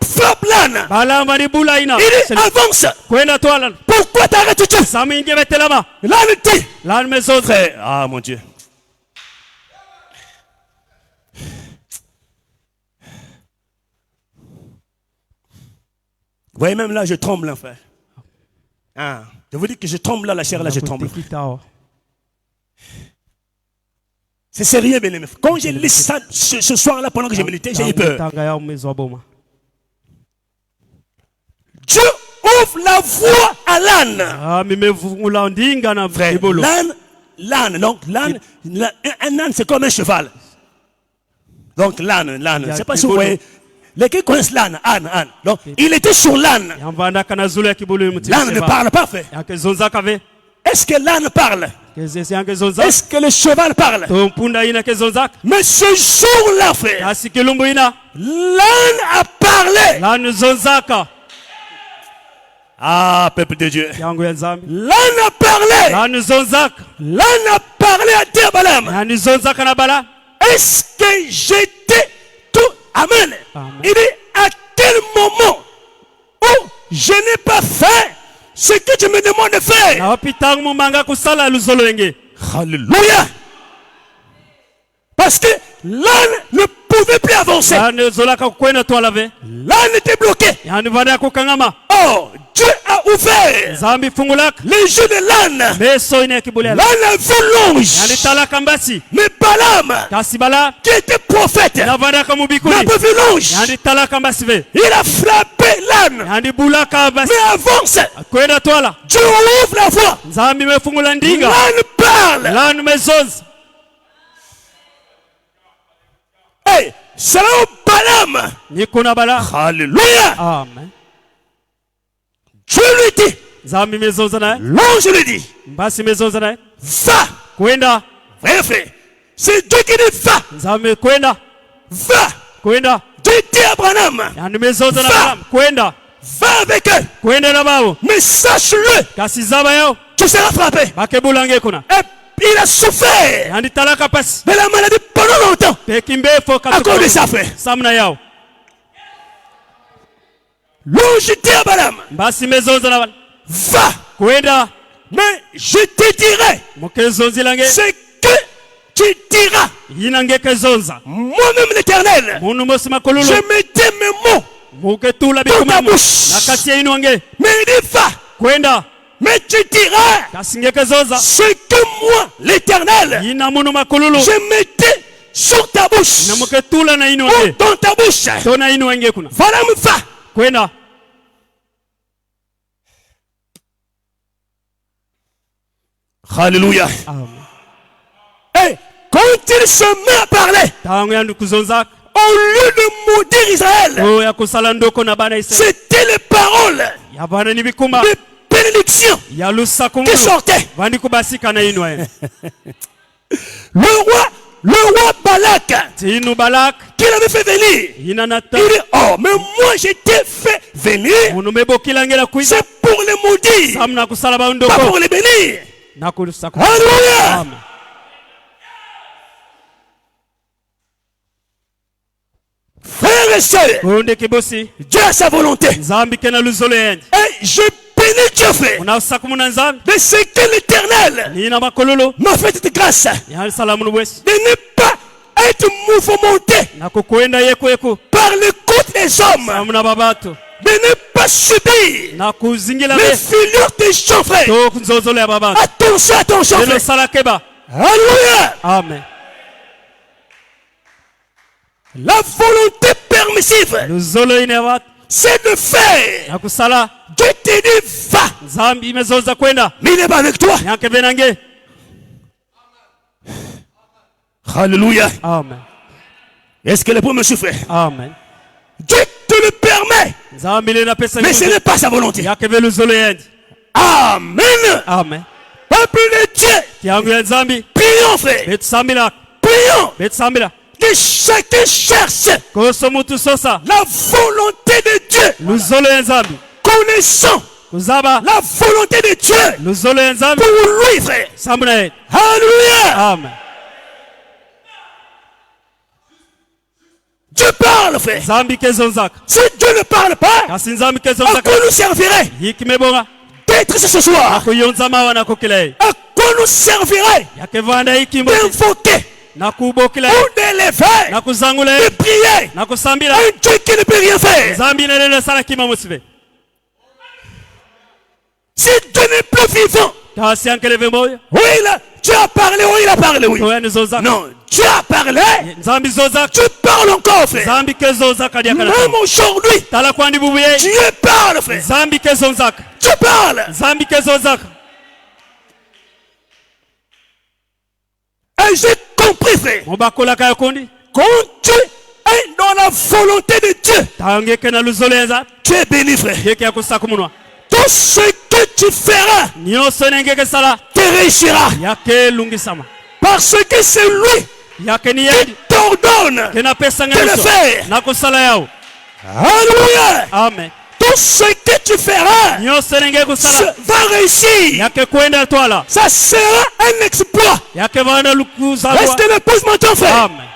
S3: frappe l'âne.
S4: balamu bali bula ina
S3: Il dit, avance.
S4: kwenda twala
S3: Pourquoi t'arrêtes-tu?
S4: samu inge betelama
S3: L'âne dit,
S4: lan mezoto
S3: frère, ah mon Dieu. Vous voyez, même là, je tremble, hein, frère. Ah, je vous dis que je tremble là, la chair là, je tremble. C'est sérieux, bien aimé. Quand j'ai lu ça ce soir-là, pendant que je méditais, j'ai eu peur. Dieu ouvre la voie à l'âne. Frère, l'âne, donc l'âne, un âne c'est comme un cheval. Donc l'âne, je ne sais pas si vous voyez. Lesquels connaissent l'âne, âne. Donc il était sur l'âne. L'âne ne parle pas, frère. Est-ce que l'âne parle? Est-ce que le cheval parle? Mais ce jour-là, frère, l'âne a parlé. Ah, peuple de Dieu. L'âne a parlé. L'âne a parlé à Dieu, Balaam. Est-ce que j'étais tout... Amen. Il dit, à quel moment où je n'ai pas fait ce que tu me demandes de faire? Alléluia. Parce que l'âne ne pouvait plus avancer. L'âne était bloqué. Oh, Dieu a ouvert les yeux de l'âne. L'âne a vu l'ange. Mais Balaam, qui était prophète, n'a pas vu l'ange. Il a frappé l'âne. Mais avance. Dieu ouvre la voie. L'âne parle. Hey, c'est là où Balaam. Alléluia.
S4: Amen.
S3: Dieu lui dit. L'ange lui dit. Va. Frère, frère. C'est Dieu qui dit va. Va. Dieu dit à Abraham. Va. Va avec eux. Mais sache-le. Tu seras frappé. Et il a souffert de la maladie pendant longtemps. À cause de ça, frère. L'ange dit à Balaam. Va. Mais je te dirai ce que tu diras. Moi-même l'Éternel, je mettais mes mots dans ta bouche. Mais il dit va. Mais tu diras ce que moi, l'Éternel, je mettais sur ta bouche. Ou dans ta bouche. Voilà, va. Alléluia. Et quand il se met à parler, Au lieu de maudire Israël,
S4: Oh ya kusala ndoko na bana Israeli.
S3: c'était les paroles
S4: Ya bana ni bikumba.
S3: de bénédiction
S4: Ya lusa
S3: qui
S4: kumulu.
S3: sortaient.
S4: Vandi kubasika na inwa.
S3: Le roi Balak,
S4: Tinu Balak.
S3: qui l'avait fait venir,
S4: Ina nata.
S3: il dit, oh, mais moi j'ai été fait venir,
S4: Munumebo kilangela kuiza.
S3: c'est pour les maudire,
S4: Samna kusala ba
S3: pas
S4: ndoko.
S3: pour les bénir.
S4: Na kurusa kumulu.
S3: Alléluia.
S4: Amen.
S3: Frères et sœurs,
S4: Kunde kibosi.
S3: Dieu a sa volonté.
S4: Zambi kena luzolo yendi.
S3: Et je bénis Dieu, frère,
S4: Una sakumuna nzambi.
S3: de ce que l'Éternel
S4: Nina makololo.
S3: m'a fait cette grâce
S4: Ya salamu nubwesi.
S3: de ne pas être mouvementé
S4: Na kukwenda yeku.
S3: par l'écoute des hommes,
S4: Samuna babato.
S3: de ne pas subir
S4: Na kuzingila
S3: les
S4: be.
S3: filures des gens, frère.
S4: To nzozolo ya babato.
S3: Attention, attention,
S4: Lelo
S3: frère.
S4: sala keba.
S3: Alléluia.
S4: Amen.
S3: La volonté permissive,
S4: Luzolo ine bat.
S3: c'est de faire.
S4: Na kusala.
S3: Dieu te dit, va,
S4: Zambi imezoza kwenda.
S3: mais il n'est pas avec toi.
S4: Yanke benange.
S3: Alléluia.
S4: Amen.
S3: Est-ce que les pauvres me souffrent?
S4: Amen.
S3: Dieu te le permet,
S4: Zambi le na pesa.
S3: mais ce n'est pas sa volonté.
S4: Yake be luzolo yendi.
S3: Amen.
S4: Amen.
S3: Peuple de Dieu,
S4: Kiangu ya Zambi.
S3: prions, frère.
S4: Bet sambila.
S3: Prions
S4: Bet sambila.
S3: que chacun cherche
S4: Koso mutu sosa.
S3: la volonté de Dieu,
S4: Luzolo ya Zambi.
S3: connaissant
S4: Kuzaba.
S3: la volonté de Dieu
S4: Luzolo ya Zambi.
S3: pour lui, frère.
S4: Sambuna yendi.
S3: Alléluia.
S4: Amen.
S3: Dieu parle, frère.
S4: Zambi kezonzaka.
S3: Si Dieu ne parle pas,
S4: Kasi Zambi
S3: à
S4: kezonzaka.
S3: quoi nous servirait
S4: Yikimebonga.
S3: d'être ici ce soir?
S4: Nakuyonza mawa na kokilei.
S3: À quoi nous servirait
S4: Yake vanda ikimbo.
S3: d'invoquer
S4: Nakubokilei.
S3: ou d'élever,
S4: Nakuzangule.
S3: de prier
S4: Nakusambila.
S3: un Dieu qui ne peut rien faire?
S4: Zambi na lele sala kima musibe.
S3: Si Dieu n'est plus vivant,
S4: Kasi ankeleve moyo.
S3: oui, Dieu a parlé, oui, il a parlé, oui.
S4: Toya ni zozaka.
S3: Non, Dieu a parlé,
S4: Zambi zozaka.
S3: tu parles encore, frère.
S4: Zambi kezonzaka diakana.
S3: Même aujourd'hui,
S4: Tala kwandi bubuye.
S3: Dieu parle, frère.
S4: Zambi kezonzaka.
S3: Dieu parle.
S4: Zambi kezonzaka.
S3: Et j'ai compris, frère.
S4: Mubakola kaya kundi.
S3: Quand tu es dans la volonté de Dieu,
S4: Tange kena luzolo ya Zambi.
S3: tu es béni, frère.
S4: Yeke ya kusakumunwa.
S3: Tout ce que tu feras
S4: Nyoso nengeke sala.
S3: te réussira.
S4: Yake lungisama.
S3: Parce que c'est lui
S4: Yake ni
S3: qui
S4: yendi.
S3: t'ordonne.
S4: Kena pesa
S3: De le
S4: ngaliso.
S3: faire.
S4: Nakusala yao.
S3: Alléluia.
S4: Amen.
S3: Tout ce que tu feras
S4: Nyoso nengeke kusala.
S3: va réussir.
S4: Yake kwenda twala.
S3: Ça sera un exploit.
S4: Yake vanda lukuzalwa.
S3: Reste le pouce, mon ton frère.
S4: Amen.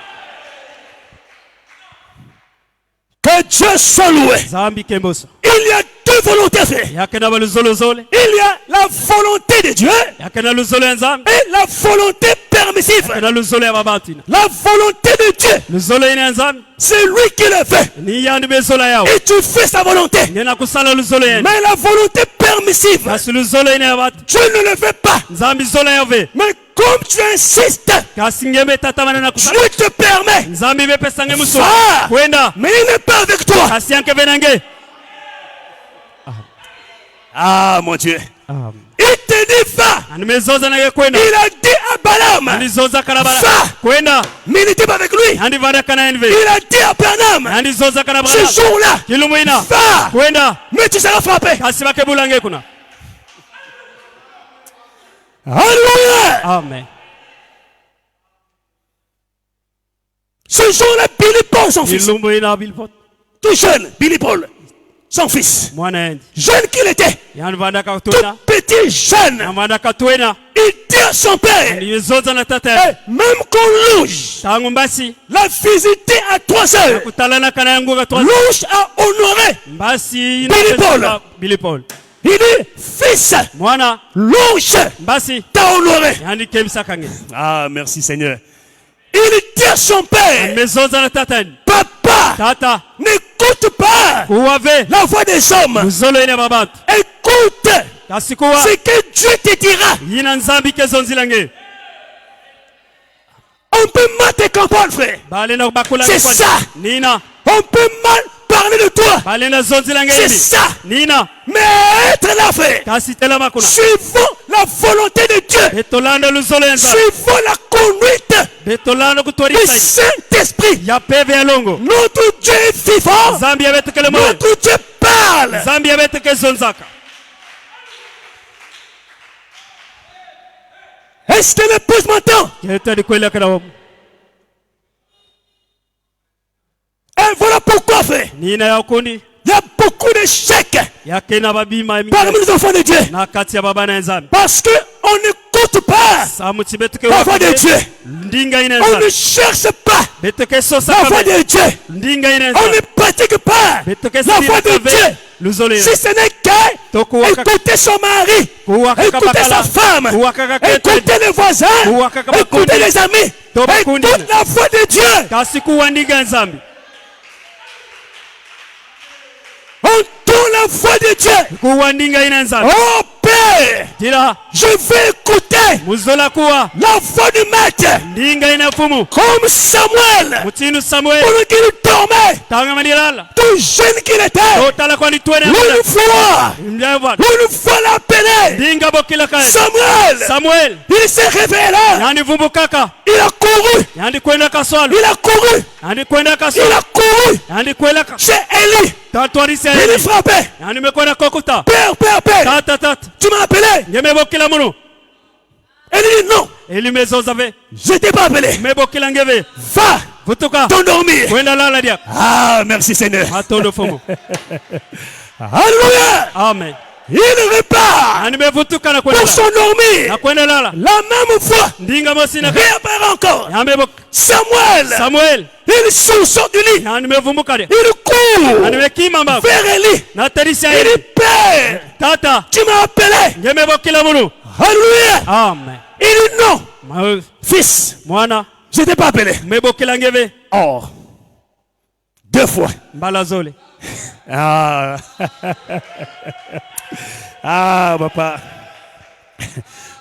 S3: Que Dieu soit loué.
S4: Zambi kemboso.
S3: Il y a deux volontés, frère.
S4: Yake na baluzolo zole.
S3: Il y a la volonté de Dieu
S4: Yake na luzolo ya Zambi.
S3: et la volonté permissive.
S4: Yake na luzolo ya babatina.
S3: La volonté de Dieu,
S4: Luzolo ine ya Zambi.
S3: c'est lui qui le fait.
S4: Ni yandi bezola yao.
S3: Et tu fais sa volonté.
S4: Ngena kusala luzolo yendi.
S3: Mais la volonté permissive,
S4: Kasi luzolo ine ya batu.
S3: Dieu ne le fait pas.
S4: Zambi zola yove.
S3: Mais comme tu insistes,
S4: Kasi ngeme tatamana na kusala.
S3: Dieu te permet.
S4: Zambi be pesa nge muso.
S3: Va.
S4: Kwenda.
S3: Mais il n'est pas avec toi.
S4: Kasi yanke benange.
S3: Ah, mon Dieu.
S4: Amen.
S3: Il te dit va.
S4: Animezoza nage kwenda.
S3: Il a dit à Balaam,
S4: Anizoza karabara.
S3: Va.
S4: Kwenda.
S3: mais il n'était pas avec lui.
S4: Andi vanda kana enve.
S3: Il a dit à Balaam,
S4: Anizoza karabara.
S3: ce jour-là,
S4: Kilumuina.
S3: va.
S4: Kwenda.
S3: Mais tu seras frappé.
S4: Kasi bakebulange kuna.
S3: Alléluia.
S4: Amen.
S3: Ce jour-là, Billy Paul, son fils,
S4: Kilumuina bilpot.
S3: tout jeune, Billy Paul, son fils,
S4: Mwana endi.
S3: jeune qu'il était,
S4: Yani vanda
S3: tout
S4: katwena.
S3: petit jeune,
S4: Vanda katwena.
S3: il dit à son père,
S4: Anizoza na tata.
S3: eh, même qu'on louche,
S4: Tangu mbasi.
S3: la visiter à 3 heures,
S4: Kutalana kana yangu katwa.
S3: louche a honoré.
S4: Mbasi.
S3: Billy Paul.
S4: Billy Paul.
S3: Il dit, fils,
S4: Mwana.
S3: louche
S4: Mbasi.
S3: t'a honoré.
S4: Yani kemsa kange.
S3: Ah, merci Seigneur. Il dit à son père,
S4: Mezoza na tata.
S3: papa,
S4: Tata.
S3: n'écoute pas
S4: Kuwave.
S3: la voix des hommes.
S4: Luzolo ine babatu.
S3: Écoute
S4: Kasi kuwa.
S3: ce que Dieu te dira.
S4: Yina nzambi kezonzilange.
S3: On peut mal te comprendre, frère.
S4: Balena bakula.
S3: C'est ça.
S4: Nina.
S3: On peut mal parler de toi.
S4: Balena zonzilange.
S3: C'est
S4: Ini.
S3: ça.
S4: Nina.
S3: Mais être là, frère,
S4: Kasi tela makuna.
S3: suivant la volonté de Dieu,
S4: Betolanda luzolo ya nzambi.
S3: suivant la conduite
S4: betolana
S5: Le
S4: kutorisa
S5: Saint-Esprit,
S4: ya peve ya longo
S5: notre Dieu est vivant.
S4: zambi abetekele moyo
S5: Notre Dieu parle.
S4: zambi abeteke zonzaka
S5: Est-ce que l'épouse m'entend?
S4: ketadi kwela kana
S5: Et voilà pourquoi, frère.
S4: nina ya kundi
S5: Il y a beaucoup d'échecs
S4: yakena babima
S5: parmi les enfants de Dieu.
S4: na kati ya baba na nzambi
S5: Parce qu'on n'écoute pas
S4: samu tibeteke
S5: la voix de Dieu.
S4: ndinga ina
S5: On ne
S4: nzambi
S5: cherche pas
S4: beteke sosa
S5: la voix
S4: kama
S5: de Dieu.
S4: ndinga ina
S5: On ne
S4: nzambi
S5: pratique pas
S4: beteke
S5: la voix de Dieu.
S4: luzole
S5: Si ce n'est qu'écouter son mari, écouter sa femme, écouter les voisins, écouter les amis, écoute la voix de Dieu.
S4: kasi kuwa ndinga nzambi
S5: On tourne la voix de Dieu.
S4: kuwa ndinga ina nzambi
S5: Oh Père,
S4: dira
S5: je vais écouter
S4: muzola kuwa
S5: la voix du maître
S4: ndinga ina fumu
S5: comme Samuel.
S4: mutinu samuel
S5: Pendant qu'il dormait,
S4: tanga manilala
S5: tout jeune qu'il était,
S4: totala kwa litwene
S5: une fois l'appelé.
S4: ndinga bokila kale
S5: Samuel,
S4: samuel
S5: il s'est réveillé là.
S4: yandi vumbu kaka
S5: Il a couru.
S4: yandi kwenda kaswalo
S5: Il a couru.
S4: yandi kwenda
S5: Il
S4: kaswalo
S5: a couru
S4: yandi kwela ka
S5: chez Élie.
S4: tatwarisi
S5: Il est frappé.
S4: yandi mekwenda kokuta
S5: Père, Père, Père,
S4: tata
S5: tu m'as appelé.
S4: ngeme bokila muno
S5: Elle dit non,
S4: eli mezozave
S5: je t'ai pas appelé.
S4: me bokila ngeve
S5: Va
S4: vutuka
S5: t'endormir.
S4: kwenda lala dia
S5: Ah, merci Seigneur.
S4: atondo fumu
S5: Alléluia.
S4: amen
S5: Il repart
S4: yandi mevutuka na
S5: pour
S4: kwenda lala
S5: s'endormir.
S4: na kwenda lala
S5: La même fois,
S4: ndinga mosina
S5: réapparaît encore.
S4: yambe bok
S5: Samuel,
S4: samuel
S5: il sort du lit.
S4: yandi mevumbuka dia
S5: Il court
S4: yandi mekima mbako
S5: vers Élie.
S4: na tarisi
S5: Il
S4: eli
S5: dit, Père,
S4: tata
S5: tu m'as appelé.
S4: ngeme bokila muno
S5: Alléluia.
S4: amen
S5: Il dit non, fils,
S4: mwana
S5: je t'ai pas appelé.
S4: me bokila ngeve
S5: Or, 2 fois.
S4: mbala zole
S5: Ah, ah, papa.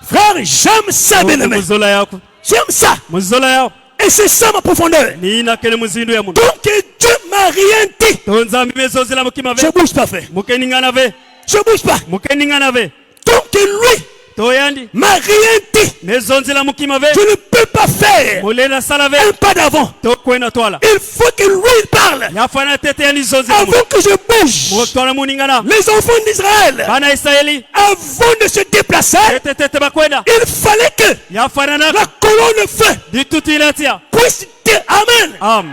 S5: Frère, j'aime ça, bien-aimé.
S4: muzola yako
S5: J'aime ça.
S4: muzola yako
S5: Et c'est ça ma profondeur.
S4: nina kele muzindu ya muno
S5: Donc Dieu m'a rien dit.
S4: to nzambi mezozela mukima
S5: Je
S4: ve
S5: bouge pas, frère.
S4: mukeningana ve
S5: Je bouge pas.
S4: mukeningana ve
S5: Donc lui
S4: to yandi
S5: m'a rien dit.
S4: mezonzela mukima ve
S5: Je ne peux pas faire
S4: mulena sala ve
S5: un pas d'avant.
S4: to kwenda twala
S5: Il faut que lui parle.
S4: yafana tete yani zonzela muno
S5: Avant que je bouge,
S4: twala muningana
S5: les enfants d'Israël,
S4: bana israeli
S5: avant de se déplacer,
S4: tete bakwenda
S5: il fallait que
S4: yafana
S5: la
S4: naka
S5: colonne de feu
S4: ditutilatia
S5: puisse dire Amen.
S4: am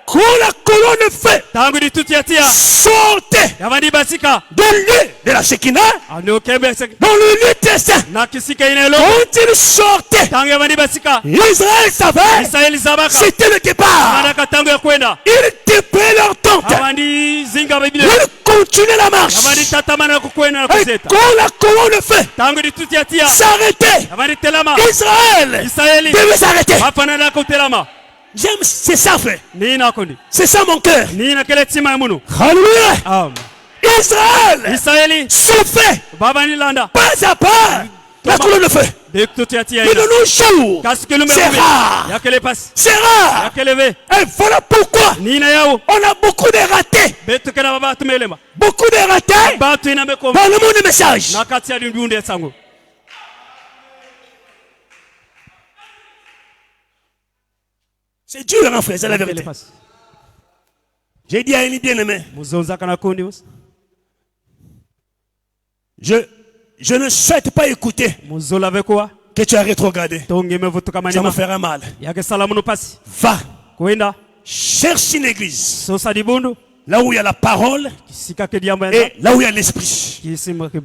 S5: Quand la colonne de feu
S4: tangu ditutiatia
S5: sortait
S4: yavandi basika
S5: de lieu de la Shekinah
S4: ando kembe
S5: dans le lieu de saint,
S4: na kisika inelo
S5: quand il sortait,
S4: tangu yavandi basika
S5: Israël savait
S4: israeli zabaka
S5: c'était le départ.
S4: manaka tangu ya kwenda
S5: Ils déplaient leur tente.
S4: avandi zinga babile
S5: Ils continuaient la marche.
S4: avandi tatamana kukwenda na
S5: Et
S4: kuzeta
S5: quand la colonne de feu
S4: tangu ditutiatia
S5: s'arrêtait,
S4: avandi telama
S5: Israël
S4: israeli
S5: devait s'arrêter.
S4: bafana na kutelama
S5: J'aime, c'est ça, frère.
S4: nina kundi
S5: C'est ça mon cœur.
S4: nina kele tima ya muno
S5: Alléluia.
S4: am
S5: Israël
S4: israeli
S5: souffrait
S4: baba ni landa
S5: pas à pas la colonne de feu.
S4: ditutiatia
S5: Mais de
S4: ina
S5: nos jours,
S4: kasikelu
S5: c'est
S4: mbe
S5: rare.
S4: yakele pasi
S5: C'est rare.
S4: yakele ve
S5: Et voilà pourquoi
S4: nina yao
S5: on a beaucoup de ratés.
S4: betu kana baba tumelema
S5: Beaucoup de ratés
S4: batu ina meko
S5: dans le monde des messages.
S4: na kati ya dunde sango
S5: C'est dur, hein, frère, c'est la vérité. J'ai dit à Élie bien-aimé,
S4: muzonza kana kundi mus
S5: je ne souhaite pas écouter
S4: muzola ve kwa
S5: que tu as rétrogradé.
S4: tonge mevutuka
S5: Ça me
S4: manima
S5: fera mal.
S4: yake salamu no pasi
S5: Va,
S4: kwenda
S5: cherche une église,
S4: sosa dibundu
S5: là où il y a la parole
S4: kisika ke diambo ya
S5: et là où il y a l'esprit.
S4: kisima ke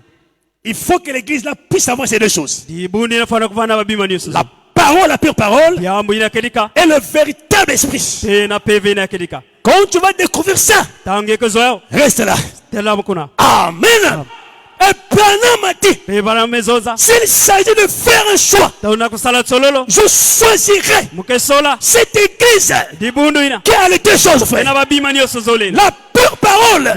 S5: Il faut que l'église là puisse avoir ces deux choses.
S4: dibundu ina fana kufana babima ni
S5: La parole, la pure parole
S4: diambo ina kedika
S5: et le véritable esprit.
S4: tena peve ina kedika
S5: Quand tu vas découvrir ça,
S4: tange ke zoyo
S5: reste là.
S4: tela mukuna
S5: Amen. Et Branham m'a dit,
S4: pe bana mezonza
S5: s'il s'agit de faire un choix,
S4: tauna kusala tsololo
S5: je choisirai
S4: mukesola
S5: cette église
S4: dibundu ina
S5: qui a les deux choses, frère.
S4: ina babima ni osozole
S5: La pure parole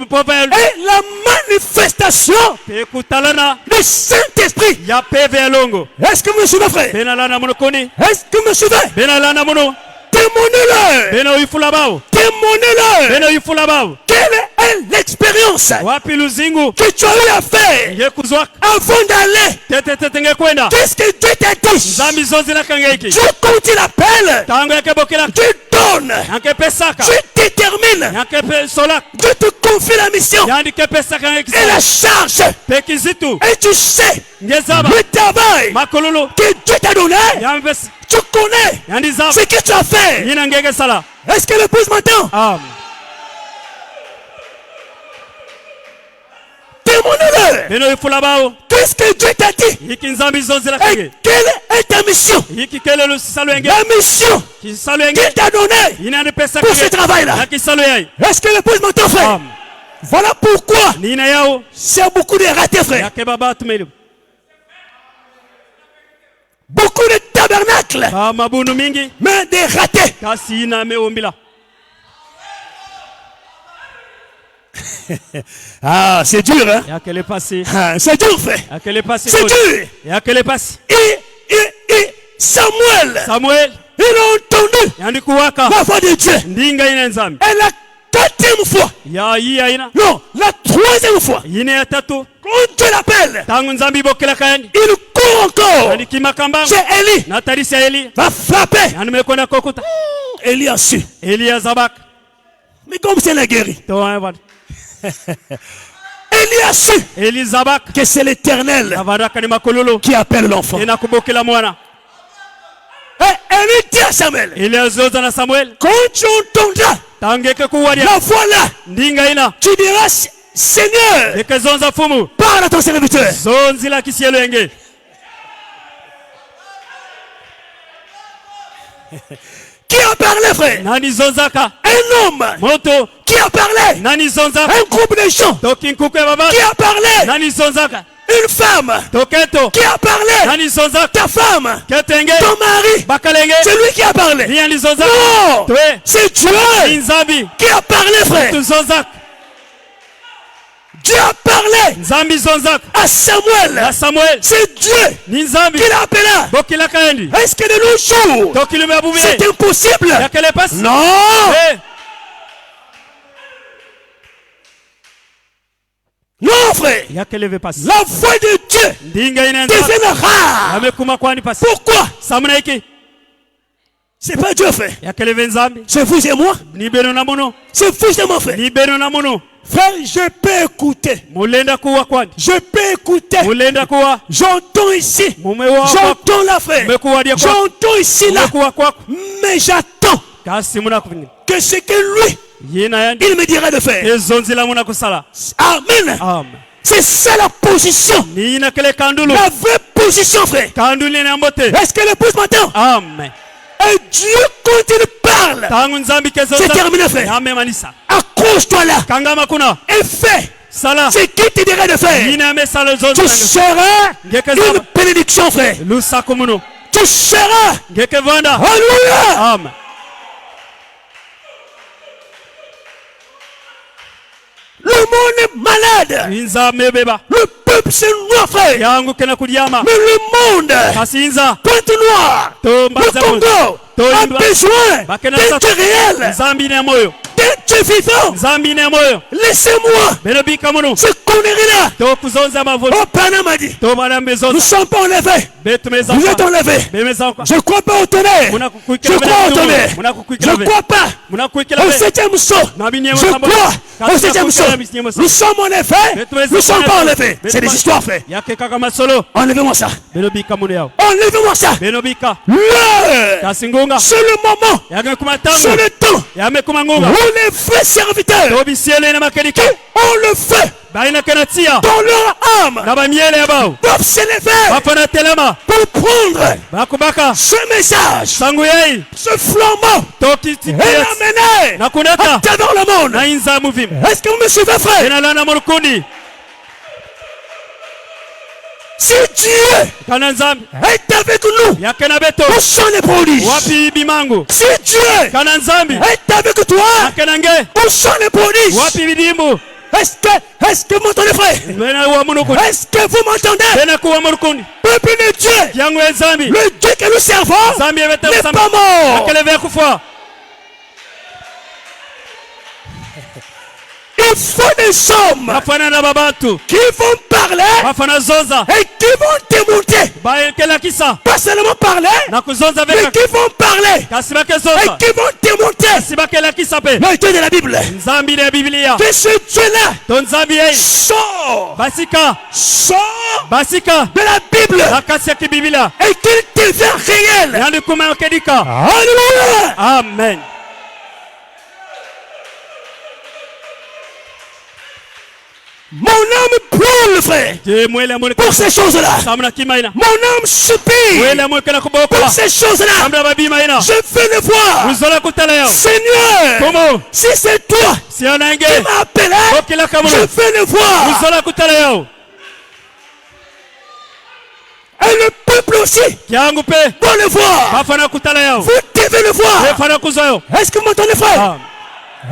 S4: popa
S5: et la manifestation
S4: pe kutalana
S5: du Saint-Esprit.
S4: ya peve ya longo
S5: Est-ce que vous me suivez, frère?
S4: bena lana muno koni
S5: Est-ce que vous me suivez?
S4: bena lana muno
S5: Témoignez-le.
S4: bena uyifula bao
S5: Témoignez-le.
S4: bena uyifula bao
S5: Quelle est est l'expérience
S4: wapi luzingu
S5: que tu as eu à faire
S4: ngekuzwaka
S5: avant d'aller?
S4: tetetete ngekwenda
S5: Qu'est-ce que Dieu t'a dit?
S4: nzambi zonzilaka ngeki
S5: Dieu, quand il appelle,
S4: tango yakebokelaka
S5: Dieu donne,
S4: yankepesaka
S5: Dieu détermine,
S4: yankepesolaka
S5: Dieu te confie la mission
S4: yandikepesaka
S5: et la
S4: ngekisala
S5: charge.
S4: pe kizitu
S5: Et tu sais
S4: ngezaba
S5: le travail
S4: makololo
S5: que Dieu t'a donné.
S4: yambesi
S5: Tu connais
S4: yandizaba
S5: ce que tu as fait.
S4: yina ngekesala
S5: Est-ce que l'épouse m'entend? Témoigne-le.
S4: beno ifula bawo
S5: Qu'est-ce que Dieu t'a dit?
S4: yiki nzambi zonzilaka
S5: Et
S4: nge
S5: quelle est ta mission?
S4: yiki kele lusisalo enge
S5: La mission
S4: kisalo enge
S5: qu'il t'a donnée
S4: yina ndipesaka
S5: pour ce travail-là.
S4: yakisalo yayi
S5: Est-ce que l'épouse m'entend, frère? Voilà pourquoi
S4: nina yawo
S5: c'est beaucoup de ratés, frère.
S4: yakeba batumeli
S5: Beaucoup de tabernacles,
S4: ba mabunu mingi
S5: mais des ratés.
S4: kasi ina meombila
S5: Ah, c'est dur, hein?
S4: yakele pasi
S5: Ah, c'est dur, frère.
S4: yakele pasi
S5: C'est dur.
S4: yakele pasi
S5: Et Samuel,
S4: Samuel
S5: il a entendu
S4: yandikuwaka
S5: la voix de Dieu.
S4: ndinga ina nzambi
S5: Et la quatrième fois,
S4: ya iya ina
S5: non, la troisième fois,
S4: yine ya tatu
S5: quand Dieu l'appelle,
S4: tangu nzambi ibokelaka yani
S5: il court encore.
S4: yandikimaka mbangu
S5: C'est Élie.
S4: natalisi ya Eli
S5: Va frapper.
S4: yandimekwenda kokuta
S5: Élie a su.
S4: Eli ya zabaka
S5: Mais comme c'est la guéri,
S4: towana
S5: Élie a su
S4: Eli zabaka
S5: que c'est l'Éternel
S4: navadaka ni makololo
S5: qui appelle l'enfant. Et
S4: ena kubokela mwana
S5: Élie dit à Samuel,
S4: Eli azoza na Samuel
S5: quand tu entendras
S4: tangeke kuwadia
S5: la voix là,
S4: ndinga ina
S5: tu diras, Seigneur,
S4: eke zonza fumu
S5: parle à ton serviteur.
S4: zonzila kisielo enge
S5: Qui a parlé, frère?
S4: nani zonzaka
S5: Un homme.
S4: moto
S5: Qui a parlé?
S4: nani zonzaka
S5: Un groupe de gens.
S4: tokinkuku ya baba
S5: Qui a parlé?
S4: nani zonzaka
S5: Une femme.
S4: toketo
S5: Qui a parlé?
S4: nani zonzaka
S5: Ta femme.
S4: ketenge
S5: Ton mari.
S4: bakalenge
S5: C'est lui qui a parlé.
S4: ni yani zonzaka
S5: Non.
S4: twe
S5: C'est Dieu
S4: ni nzambi
S5: qui a parlé, frère.
S4: tu zonzaka
S5: Dieu a parlé
S4: nzambi zonzaka
S5: à Samuel.
S4: na Samuel
S5: C'est Dieu
S4: ni nzambi
S5: qui l'a appelé.
S4: bokilaka yendi
S5: Est-ce que de nos jours,
S4: tokilume abubile
S5: c'est impossible?
S4: yakele pasi
S5: Non.
S4: Eh,
S5: Non, frère.
S4: yakeleve pasi
S5: La voix de Dieu
S4: ndinga ina nzambi
S5: devient rare.
S4: amekuma kwani pasi
S5: Pourquoi?
S4: samuna iki
S5: C'est pas Dieu, frère.
S4: yakeleve nzambi
S5: C'est vous et moi.
S4: ni beno na muno
S5: C'est vous et moi, frère.
S4: ni beno na muno
S5: Frère, je peux écouter.
S4: mulenda kuwa kwani
S5: Je peux écouter.
S4: mulenda kuwa
S5: J'entends ici.
S4: mumewa
S5: J'entends là, frère.
S4: umekuwadia kwako
S5: J'entends ici, là.
S4: umekuwa kwako
S5: Mais j'attends
S4: kasi muna kuvingi
S5: que ce que lui,
S4: yina yandi
S5: il me dira de faire.
S4: ezonzila muna kusala
S5: Amen.
S4: amen
S5: C'est ça la position.
S4: ni yina kele kandulu
S5: La vraie position, frère.
S4: kandulu ni mbote
S5: Est-ce que l'épouse m'entend?
S4: amen
S5: Et Dieu, quand il parle,
S4: tangu nzambi
S5: c'est
S4: kezonza
S5: terminé, frère.
S4: yamemanisa
S5: Accroche-toi là
S4: kangama kuna
S5: et fais
S4: sala
S5: ce qu'il te dira de faire.
S4: yina amesala
S5: Tu
S4: zonza
S5: seras
S4: Ngekezama.
S5: une bénédiction, frère.
S4: lusaku muno
S5: Tu seras.
S4: ngeke vanda
S5: Alléluia.
S4: amen
S5: Le monde est malade.
S4: inza mebeba
S5: Le peuple c'est noir, frère.
S4: yangu kena kudiama
S5: Mais le monde,
S4: kasi inza
S5: pointe noire,
S4: to
S5: le
S4: mbaza
S5: Congo a besoin
S4: Bakena
S5: d'un
S4: sa-
S5: Dieu réel,
S4: nzambi ne moyo
S5: d'un Dieu vivant.
S4: nzambi ne moyo
S5: Laissez-moi
S4: beno bika muno
S5: ce connerie-là.
S4: to kuzonza mavozi
S5: Oh, Panama dit,
S4: to bana
S5: nous ne
S4: mezonza
S5: sommes pas enlevés.
S4: betumeza
S5: Vous êtes enlevés.
S4: bemeza
S5: Je crois pas au tonnerre.
S4: Muna
S5: Je
S4: kukuikela
S5: crois au
S4: bene
S5: tonnerre.
S4: muna kukuikela
S5: Je
S4: bene
S5: crois pas
S4: muna kuikela
S5: au
S4: bene
S5: septième saut. Je crois au septième saut. Nous sommes enlevés. Nous ne sommes pas enlevés. C'est des histoires, frère.
S4: yake kaka masolo
S5: Enlevez-moi ça.
S4: beno bika muno yao
S5: Enlevez-moi ça.
S4: beno bika
S5: L'heure,
S4: kasi ngunga
S5: c'est le moment,
S4: yake kuma
S5: c'est
S4: tangu
S5: le temps
S4: yame kuma
S5: où
S4: ngunga
S5: les vrais serviteurs
S4: to bisiele na makedika
S5: ont le feu
S4: baina kana tia
S5: dans leur âme,
S4: na bamiele yabao
S5: doivent s'élever
S4: bafana telema
S5: pour prendre
S4: bakubaka
S5: ce message,
S4: sangu yei
S5: ce flambeau
S4: to
S5: et
S4: kiti
S5: l'amener
S4: na kuneta
S5: à travers le monde.
S4: na inza muvim
S5: Est-ce que vous me suivez, frère?
S4: ena lana mulkundi
S5: Si Dieu
S4: kana nzambi
S5: est avec nous,
S4: yake na beto
S5: où sont les prodiges?
S4: wapi bimangu
S5: Si Dieu
S4: kana nzambi
S5: est avec toi,
S4: yake na nge
S5: où sont les prodiges?
S4: wapi bidimbu
S5: Est-ce que vous m'entendez, frère?
S4: bena wa munukundi
S5: Est-ce que vous m'entendez?
S4: bena kuwa mulkundi
S5: Peuple de Dieu,
S4: yangu nzambi
S5: le Dieu que nous servons
S4: nzambi ebete
S5: n'est
S4: nzambi
S5: pas mort.
S4: akele ve kufa
S5: Il faut des hommes
S4: bafanana babantu
S5: qui vont parler
S4: bafana zonza
S5: et qui vont démonter.
S4: bakelakisa
S5: Pas seulement parler,
S4: na kuzonza
S5: mais
S4: veka
S5: qui vont parler
S4: kasi
S5: et
S4: bakezonza
S5: qui vont démonter.
S4: kasi bakelakisa pe
S5: Le Dieu de la Bible.
S4: nzambi na biblia
S5: Que ce Dieu-là
S4: to nzambi ye
S5: sort
S4: basika
S5: de la Bible
S4: na kasi ya kibiblia
S5: et qu'il devient réel.
S4: yandi kuma okedika
S5: Alléluia.
S4: amen.
S5: Mon âme brûle, frère,
S4: Je mwele mwele
S5: pour ces choses-là.
S4: samna kimaina
S5: Mon âme soupire
S4: mwele mwele kana
S5: pour
S4: kubokola
S5: ces choses-là.
S4: samna babi maina
S5: Je veux le voir.
S4: uzola kutala yao
S5: Seigneur,
S4: komo
S5: si c'est toi
S4: si anange
S5: qui m'as appelé,
S4: okila
S5: je
S4: kamuno
S5: veux le voir.
S4: uzola kutala yao
S5: Et le peuple aussi
S4: kiangu pe
S5: doit le voir.
S4: bafana kutala yao
S5: Vous devez le voir.
S4: bafana kuzoyo
S5: Est-ce que vous m'entendez, frère?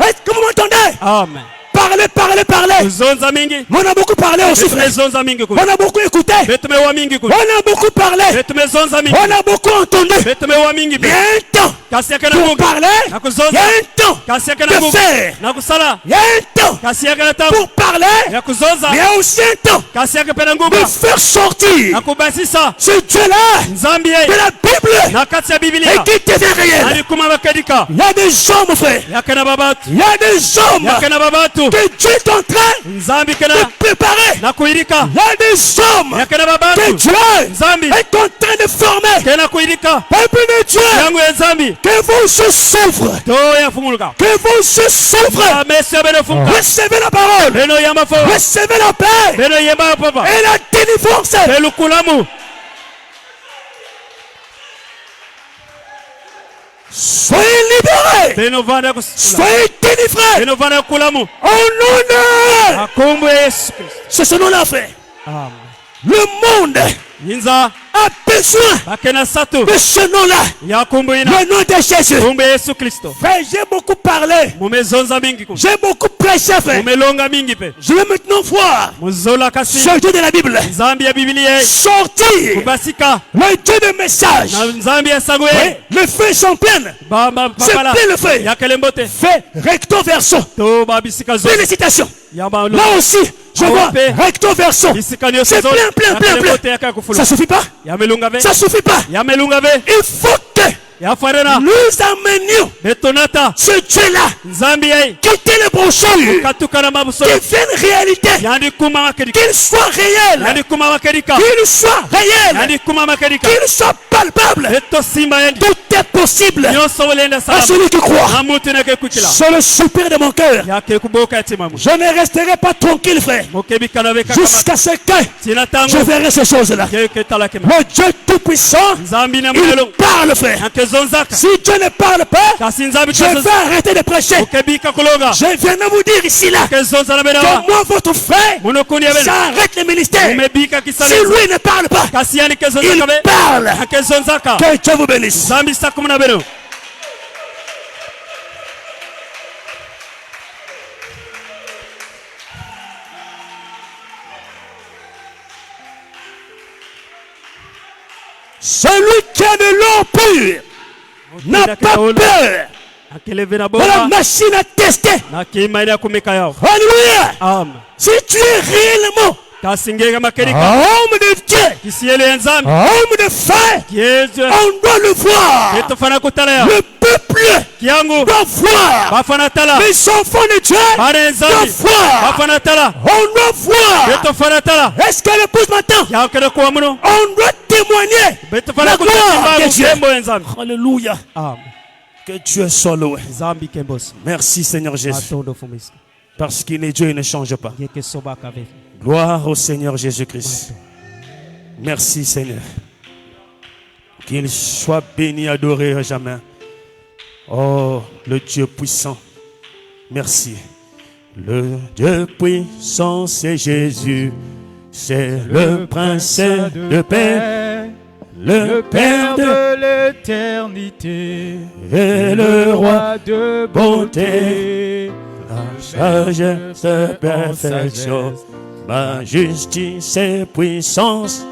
S5: Est-ce que vous m'entendez?
S4: amen.
S5: Parlez, parlez, parlez.
S4: Zonza mingi
S5: On a beaucoup parlé aussi,
S4: betume
S5: frère.
S4: zonza mingi ku
S5: On a beaucoup écouté.
S4: betume wa mingi ku
S5: On a beaucoup parlé.
S4: betume zonza mingi
S5: On a beaucoup entendu.
S4: betume wa mingi
S5: Il y a un temps
S4: kasi yakana
S5: pour
S4: mungu
S5: parler.
S4: na
S5: Il y
S4: kuzonza
S5: a un temps
S4: kasi yakana
S5: de
S4: mungu
S5: faire.
S4: na kusala
S5: Il y a un temps
S4: kasi yakana tabu
S5: pour parler.
S4: ya kuzonza
S5: Il y a aussi un temps
S4: kasi yakapenda nguvu
S5: de faire sortir
S4: na kubasisa
S5: ce Dieu-là
S4: nzambi
S5: de
S4: ye
S5: la Bible
S4: na kati ya
S5: et
S4: biblia
S5: qui devient réel.
S4: alikuma bakedika
S5: Il y a des hommes, frère.
S4: yakana babatu
S5: Il y a des hommes
S4: yakana babatu
S5: que Dieu est en train
S4: nzambi kana
S5: de préparer.
S4: na kuirika
S5: Il y a des hommes
S4: yakana
S5: que
S4: babatu
S5: Dieu
S4: nzambi
S5: est en train de former.
S4: kena kuirika
S5: Peuple de Dieu,
S4: yangu ya nzambi
S5: que vos yeux s'ouvrent.
S4: to yafunguluka
S5: Que vos yeux s'ouvrent.
S4: ameso yabene funga
S5: Recevez la parole.
S4: beno yamba fo
S5: Recevez la paix
S4: beno yemba papa
S5: et la délivrance.
S4: belu kulamu
S5: Soyez libérés.
S4: beno vanda kus
S5: Soyez délivrés.
S4: beno vanda kulamu
S5: Au nom de...
S4: akombo Yesu Kristo
S5: C'est ce nom-là, frère.
S4: amen
S5: Le monde
S4: yinza
S5: a besoin
S4: bakena satu
S5: de ce nom-là.
S4: yakombo ina
S5: Le nom de Jésus.
S4: kombo Yesu Kristo
S5: Frère, j'ai beaucoup parlé.
S4: mumezonza mingi ku
S5: J'ai beaucoup prêché, frère.
S4: mumelonga mingi pe
S5: Je vais maintenant voir
S4: muzola kasi
S5: ce Dieu de la Bible
S4: nzambi ya biblia
S5: sortir.
S4: kubasika
S5: Le Dieu de message.
S4: na nzambi ya sango
S5: Oui,
S4: ye
S5: le feu sont pleins.
S4: bamba
S5: C'est
S4: papala
S5: plein le feu.
S4: yakele mbote
S5: Fait recto verso.
S4: to babisika zo
S5: Félicitations.
S4: yamba lo
S5: Là aussi, je vois recto verso.
S4: bisika nyo
S5: C'est
S4: zo
S5: plein, plein, plein,
S4: yakele
S5: plein.
S4: mbote yaka kufula
S5: Ça suffit pas?
S4: yamelunga ve
S5: Ça suffit pas.
S4: yamelunga ve
S5: Il faut que
S4: yafarena
S5: nous amenions
S4: betonata
S5: ce Dieu-là,
S4: nzambi ye
S5: quitter les brochures,
S4: katukana mabusolo
S5: qu'il vienne réalité,
S4: yandi kuma makedika
S5: qu'il soit réel,
S4: yandi kuma makedika
S5: qu'il soit réel,
S4: yandi kuma makedika
S5: qu'il soit palpable.
S4: beto simba yendi
S5: Tout est possible
S4: nyonso olenda
S5: à
S4: salama
S5: celui qui croit.
S4: amutu nake kukila
S5: C'est le soupir de mon cœur.
S4: yake kuboka yatimamu
S5: Je ne resterai pas tranquille, frère,
S4: mokebikana ve kakaba
S5: jusqu'à ce que
S4: tina
S5: je
S4: tango
S5: verrai ces choses-là.
S4: keke talakema
S5: Le Dieu Tout-Puissant,
S4: nzambi na
S5: il
S4: mulelo
S5: parle, frère.
S4: yake zonzaka
S5: Si Dieu ne parle pas,
S4: kasi nzambi
S5: je vais arrêter de prêcher.
S4: okebika kulonga
S5: Je viens de vous dire ici, là,
S4: ke zonza na bena
S5: que moi, votre frère,
S4: monokuni ya bena
S5: j'arrête le ministère.
S4: umebika
S5: Si
S4: kisale
S5: lui ne parle pas,
S4: kasi yani ke
S5: il
S4: zonzaka be
S5: parle.
S4: yake zonzaka
S5: Que Dieu vous bénisse.
S4: nzambi sakumu na beno
S5: Celui qui a de l'eau pure n'a pas peur
S4: akeleve na
S5: de la
S4: boka
S5: machine à tester.
S4: na kimaina kumeka yao
S5: Alléluia.
S4: amen
S5: Si tu es réellement
S4: kasi ngega makedika
S5: homme de Dieu,
S4: kisiele ya nzambi
S5: homme de foi,
S4: kieje
S5: on doit le voir.
S4: beto fana kutala yao
S5: Le peuple
S4: kiangu
S5: doit voir.
S4: bafana tala
S5: Les enfants de Dieu
S4: bana
S5: doivent
S4: nzambi
S5: voir.
S4: bafana tala
S5: On doit voir.
S4: beto fana tala
S5: Est-ce qu'elle épouse maintenant?
S4: yakele kuwa muno
S5: On doit témoigner
S4: beto
S5: la
S4: fana
S5: gloire
S4: kutatimba
S5: de Dieu.
S4: kembo ya nzambi
S5: Alléluia.
S4: amen
S5: Que Dieu soit loué.
S4: nzambi kembosi
S5: Merci Seigneur Jésus.
S4: atondo fumiska
S5: Parce qu'il est Dieu, il ne change pas.
S4: yeke soba kave
S5: Gloire au Seigneur Jésus-Christ. Merci Seigneur. Qu'il soit béni, adoré à jamais. Oh, le Dieu puissant. Merci. Le Dieu puissant, c'est Jésus. C'est le Prince de paix. Le Père de
S1: l'éternité
S5: et le Roi
S1: de
S5: bonté. Sagesse et perfection, ma justice et puissance,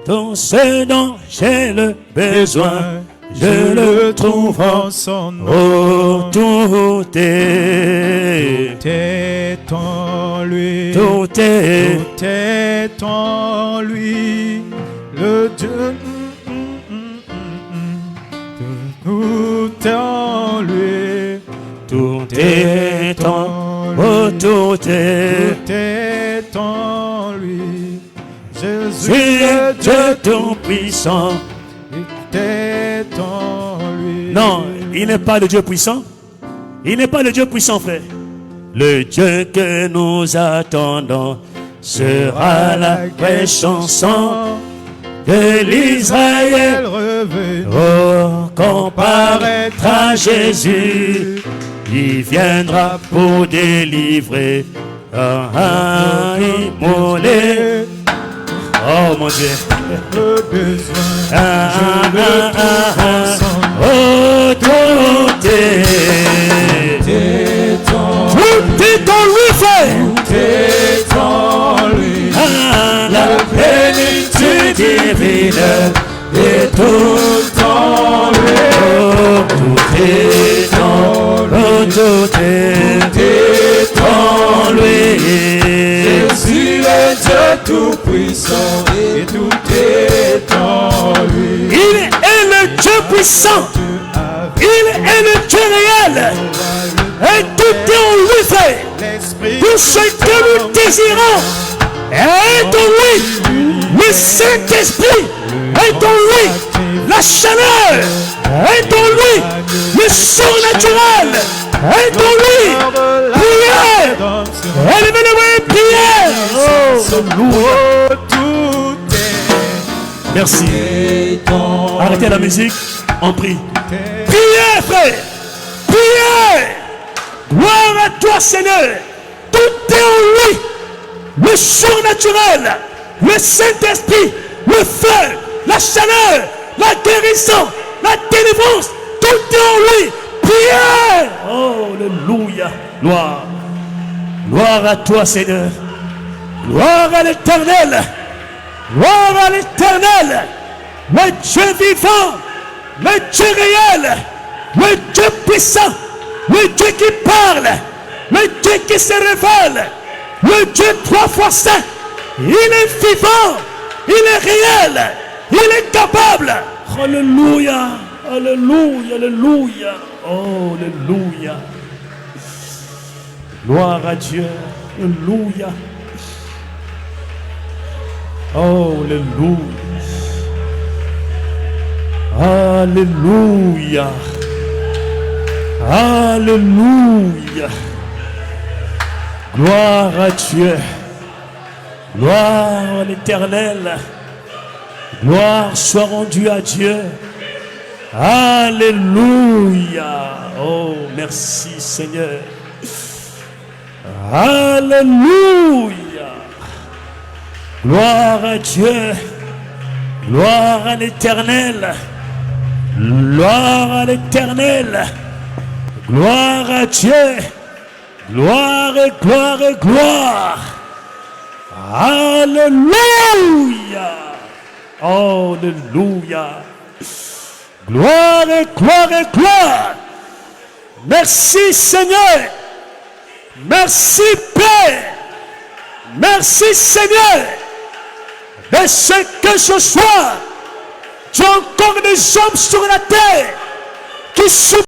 S5: tout ce dont j'ai le besoin, je le trouve en
S1: son nom.
S5: oh, tout est
S1: est en lui.
S3: Tout est.
S1: Tout est en lui. Le Dieu. Tout est en lui.
S3: Tout est en lui. Oh, tout est.
S1: Tout est en lui. Jésus
S3: C'est
S1: est
S3: Dieu tout-puissant.
S1: Tout est en lui.
S3: Non, il n'est pas le Dieu puissant. Il n'est pas le Dieu puissant, frère. Le Dieu que nous attendons sera la vraie chanson de l'Israël.
S1: Revenu.
S3: Oh, comparaîtra Jésus. Il viendra pour délivrer. Immoler. Oh mon Dieu.
S1: Le besoin.
S3: Je
S1: le trouve
S3: oh, tout est. Tout est en lui, frère.
S1: Tout est en lui.
S3: La plénitude divine est tout en lui. Oh, tout est en lui. Oh, tout est en lui.
S1: Jésus est Dieu tout-puissant et tout est en lui.
S3: Il est le Dieu puissant. Il est le Dieu réel. Et tout est en lui, frère. Tout ce que nous désirons est en lui. Le Saint-Esprit est en lui. La chaleur est en lui. Le surnaturel est en lui. Prière. Élevez le voix et prière. Oh,
S1: Tout est.
S3: merci. Arrêtez la musique. On prie. Priez, frère. Priez. Gloire à toi, Seigneur. Tout est en lui. Le surnaturel, le Saint-Esprit, le feu, la chaleur, la guérison, la délivrance. Tout est en lui. Priez. Oh, alléluia. Gloire. Gloire à toi, Seigneur. Gloire à l'Éternel. Gloire à l'Éternel. Le Dieu vivant. Le Dieu réel. Le Dieu puissant. Le Dieu qui parle. Le Dieu qui se révèle. Le Dieu 3 fois saint. Il est vivant. Il est réel. Il est capable. Alléluia. Alléluia. Alléluia. Oh, alléluia. Gloire à Dieu. Alléluia. Oh, alléluia. Alléluia. Alléluia. Gloire à Dieu. Gloire à l'Éternel. Gloire soit rendue à Dieu. Alléluia. Oh, merci Seigneur. Alléluia. Gloire à Dieu. Gloire à l'Éternel. Gloire à l'Éternel. Gloire à Dieu. Gloire et gloire et gloire. Alléluia. Alléluia. Gloire et gloire et gloire. Merci Seigneur. Merci Père. Merci Seigneur. De ce que ce soir, tu as encore des hommes sur la terre qui sont